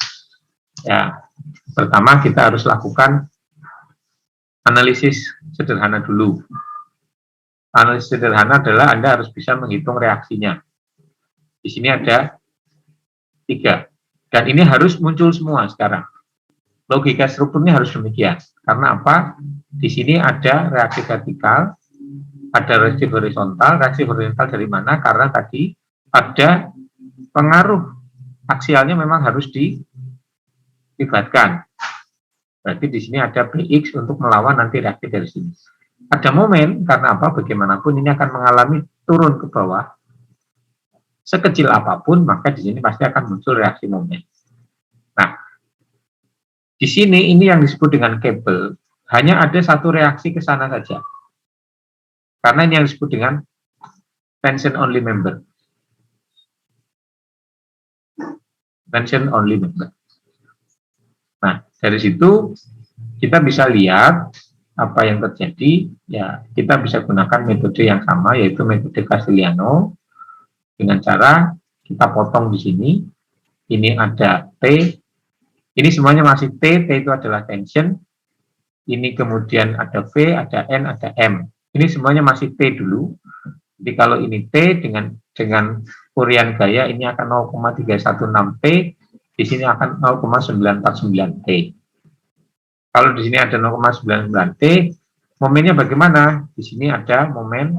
A: Ya, pertama kita harus lakukan analisis sederhana dulu. Analisis sederhana adalah Anda harus bisa menghitung reaksinya. Di sini ada 3. Dan ini harus muncul semua sekarang. Logika strukturnya harus demikian. Karena apa? Di sini ada reaksi vertikal, ada reaksi horizontal. Reaksi horizontal dari mana? Karena tadi ada pengaruh aksialnya memang harus dilibatkan. Berarti di sini ada Bx untuk melawan nanti reaksi dari sini. Ada momen, karena apa? Bagaimanapun ini akan mengalami turun ke bawah. Sekecil apapun, maka di sini pasti akan muncul reaksi momen. Nah, di sini ini yang disebut dengan kabel, hanya ada satu reaksi ke sana saja. Karena ini yang disebut dengan tension only member. Tension only member. Nah, dari situ kita bisa lihat apa yang terjadi. Ya, kita bisa gunakan metode yang sama, yaitu metode Castigliano, dengan cara kita potong di sini. Ini ada T, ini semuanya masih T itu adalah tension. Ini kemudian ada V, ada N, ada M. Ini semuanya masih T dulu. Jadi kalau ini T dengan urian gaya ini akan 0,316 T, di sini akan 0,949 T. Kalau di sini ada 0,99 T, momennya bagaimana? Di sini ada momen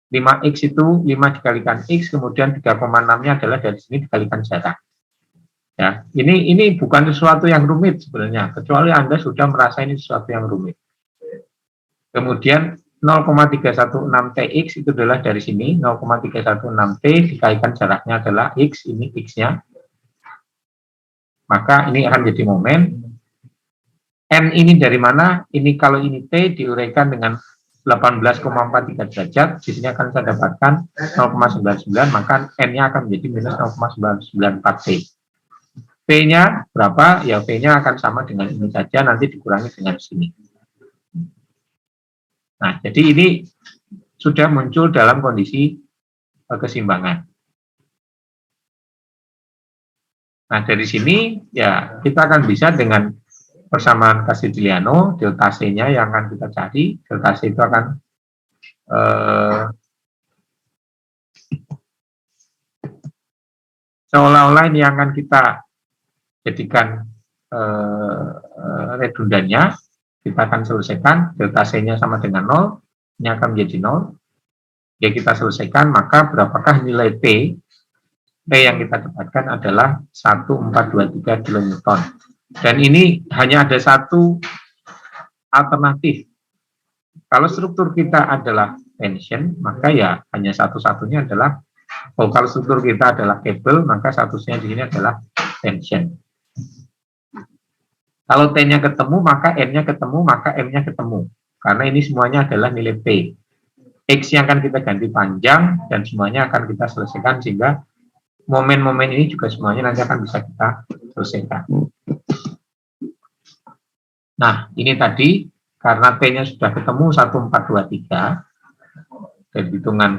A: 5X itu 5 dikalikan X, kemudian 3,6-nya adalah dari sini dikalikan jarak. Ya, ini bukan sesuatu yang rumit sebenarnya, kecuali Anda sudah merasa ini sesuatu yang rumit. Kemudian 0,316 TX itu adalah dari sini, 0,316 T dikalikan jaraknya adalah X, ini X-nya. Maka ini akan jadi momen. N ini dari mana? Ini kalau ini T diuraikan dengan 18,43 derajat, di sini akan saya dapatkan 0,99, maka N-nya akan menjadi minus 0,994 T. P-nya berapa? Ya, P-nya akan sama dengan ini saja, nanti dikurangi dengan sini. Nah, jadi ini sudah muncul dalam kondisi keseimbangan. Nah, dari sini ya kita akan bisa dengan persamaan Castigliano, delta C-nya yang akan kita cari. Delta C itu akan seolah-olah ini yang akan kita jadikan redundannya. Kita akan selesaikan, delta C-nya sama dengan 0, ini akan menjadi 0. Ya, kita selesaikan, maka berapakah nilai T? T yang kita dapatkan adalah 1423 kN. Dan ini hanya ada satu alternatif. Kalau struktur kita adalah tension, maka ya hanya satu-satunya adalah, kalau struktur kita adalah kabel, maka satunya di sini adalah tension. Kalau T-nya ketemu, maka N-nya ketemu, maka M-nya ketemu. Karena ini semuanya adalah nilai P. X yang akan kita ganti panjang, dan semuanya akan kita selesaikan sehingga momen-momen ini juga semuanya nanti akan bisa kita selesaikan. Nah, ini tadi karena T-nya sudah ketemu 1, 4, 2, 3 dari hitungan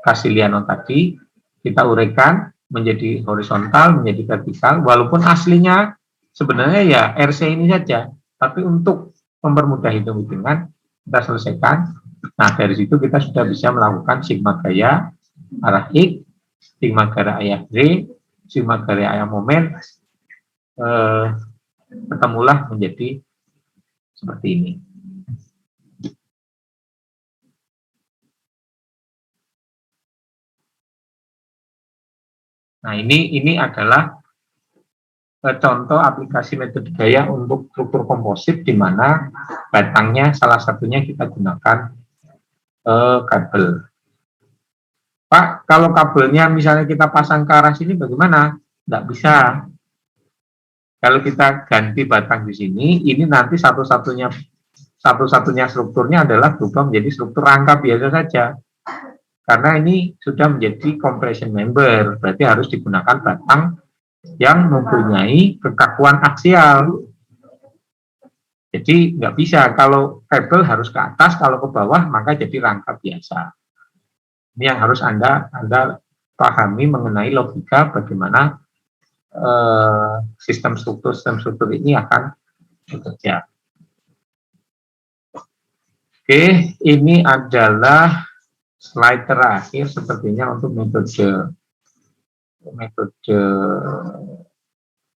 A: Casiliano tadi, kita uraikan menjadi horizontal, menjadi vertikal, walaupun aslinya sebenarnya ya RC ini saja, tapi untuk mempermudah hitung-hitungan, kita selesaikan. Nah, dari situ kita sudah bisa melakukan sigma gaya arah X, sigma gaya ayah Z, sigma gaya ayah momen, ketemulah menjadi seperti ini. Nah, ini adalah contoh aplikasi metode gaya untuk struktur komposit di mana batangnya salah satunya kita gunakan kabel. Pak, kalau kabelnya misalnya kita pasang ke arah sini bagaimana? Tidak bisa. Kalau kita ganti batang di sini, ini nanti satu-satunya strukturnya adalah berubah menjadi struktur rangka biasa saja. Karena ini sudah menjadi compression member, berarti harus digunakan batang yang mempunyai kekakuan aksial. Jadi nggak bisa, kalau kabel harus ke atas, kalau ke bawah maka jadi rangka biasa. Ini yang harus Anda pahami mengenai logika bagaimana sistem struktur ini akan bekerja. Oke, ini adalah slide terakhir sepertinya untuk metode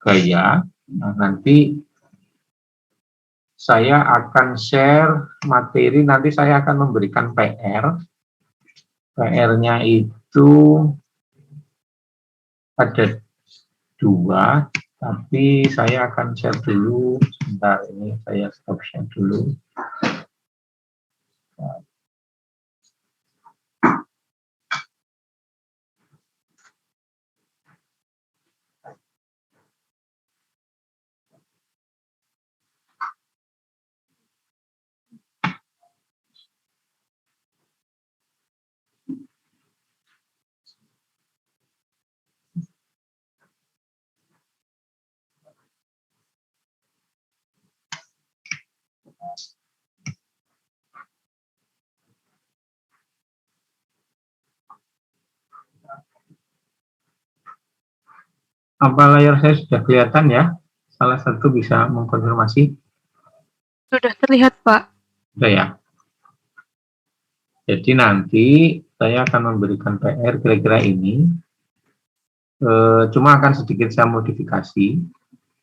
A: gaya. Nah, nanti saya akan share materi, nanti saya akan memberikan PR. PR-nya itu ada 2, tapi saya akan share dulu. Sebentar, ini saya stop share dulu. Apa layar saya sudah kelihatan ya? Salah satu bisa mengkonfirmasi.
D: Sudah terlihat, Pak.
A: Sudah ya. Jadi nanti saya akan memberikan PR kira-kira ini. Cuma akan sedikit saya modifikasi,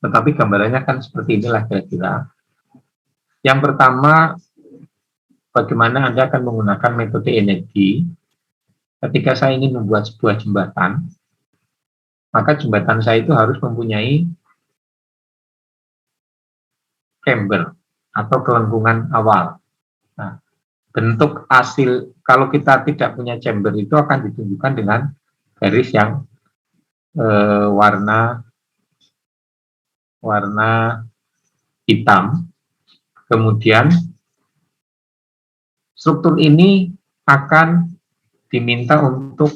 A: tetapi gambarannya kan seperti inilah kira-kira. Yang pertama, bagaimana Anda akan menggunakan metode energi ketika saya ingin membuat sebuah jembatan. Maka jembatan saya itu harus mempunyai camber atau kelengkungan awal. Nah, bentuk hasil kalau kita tidak punya chamber itu akan ditunjukkan dengan garis yang warna hitam. Kemudian struktur ini akan diminta untuk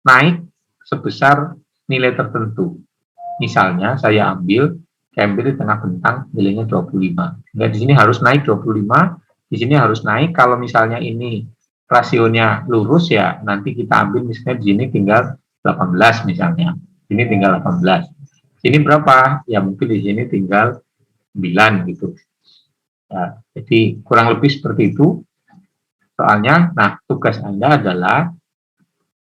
A: naik sebesar nilai tertentu. Misalnya saya ambil camber di tengah bentang nilainya 25. Sehingga di sini harus naik 25, di sini harus naik. Kalau misalnya ini rasionya lurus ya nanti kita ambil misalnya di sini tinggal 18 misalnya. Ini tinggal 18. Ini berapa? Ya mungkin di sini tinggal 9 gitu. Ya, jadi kurang lebih seperti itu soalnya. Nah, tugas Anda adalah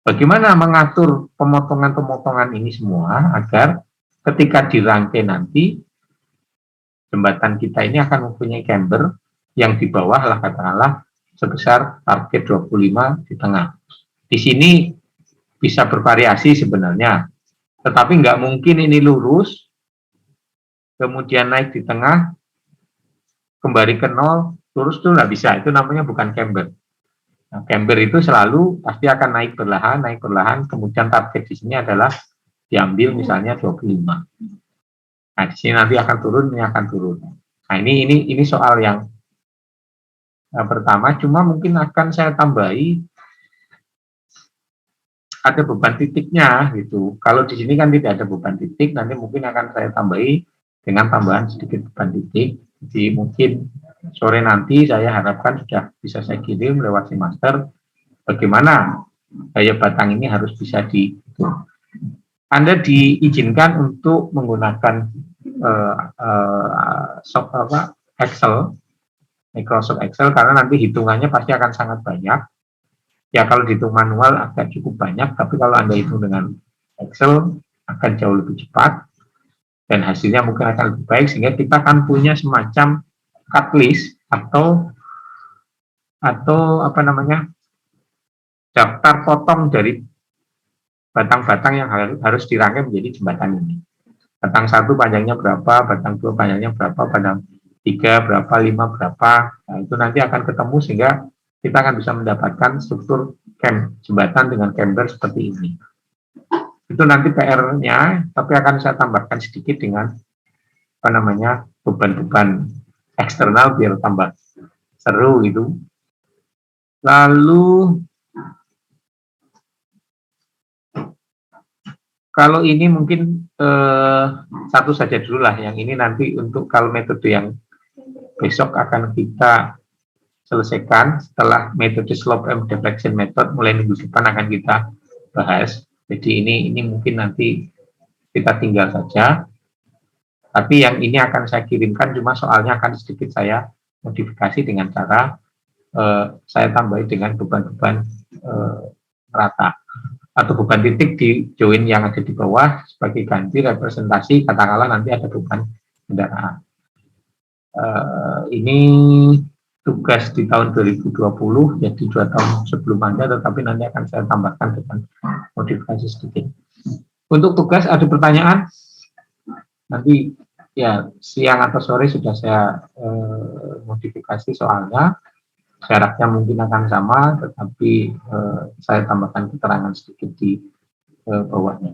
A: bagaimana mengatur pemotongan-pemotongan ini semua agar ketika dirangkai nanti jembatan kita ini akan mempunyai camber yang di bawah lah katakanlah sebesar target 25 di tengah. Di sini bisa bervariasi sebenarnya, tetapi nggak mungkin ini lurus, kemudian naik di tengah, kembali ke 0, lurus itu nggak bisa, itu namanya bukan camber. Nah, camber itu selalu pasti akan naik perlahan, kemudian target di sini adalah diambil misalnya 25. Nah, di sini nanti akan turun, ini akan turun. Nah, ini soal yang pertama, cuma mungkin akan saya tambahi ada beban titiknya gitu. Kalau di sini kan tidak ada beban titik, nanti mungkin akan saya tambahi dengan tambahan sedikit beban titik. Jadi mungkin sore nanti saya harapkan sudah bisa saya kirim lewat si master bagaimana daya batang ini harus bisa Anda diizinkan untuk menggunakan Excel, Microsoft Excel, karena nanti hitungannya pasti akan sangat banyak. Ya kalau dihitung manual agak cukup banyak, tapi kalau Anda hitung dengan Excel akan jauh lebih cepat dan hasilnya mungkin akan lebih baik, sehingga kita akan punya semacam cut list atau apa namanya, daftar potong dari batang-batang yang harus dirangkai menjadi jembatan ini. Batang 1 panjangnya berapa, batang 2 panjangnya berapa, batang 3 berapa, 5 berapa. Nah, itu nanti akan ketemu sehingga kita akan bisa mendapatkan struktur jembatan dengan camber seperti ini. Itu nanti PR-nya, tapi akan saya tambahkan sedikit dengan apa namanya, beban-beban eksternal biar tambah seru gitu. Lalu kalau ini mungkin satu saja dulu lah, yang ini nanti untuk kalau metode yang besok akan kita selesaikan setelah metode slope and deflection method, mulai minggu depan akan kita bahas. Jadi ini mungkin nanti kita tinggal saja. Tapi yang ini akan saya kirimkan, cuma soalnya akan sedikit saya modifikasi dengan cara saya tambahi dengan beban-beban rata atau beban titik di join yang ada di bawah sebagai ganti representasi, katakanlah nanti ada beban kendaraan. Ini tugas di tahun 2020, jadi 2 tahun sebelum Anda, tetapi nanti akan saya tambahkan dengan modifikasi sedikit. Untuk tugas ada pertanyaan? Nanti ya siang atau sore sudah saya modifikasi soalnya. Jaraknya mungkin akan sama, tetapi saya tambahkan keterangan sedikit di bawahnya.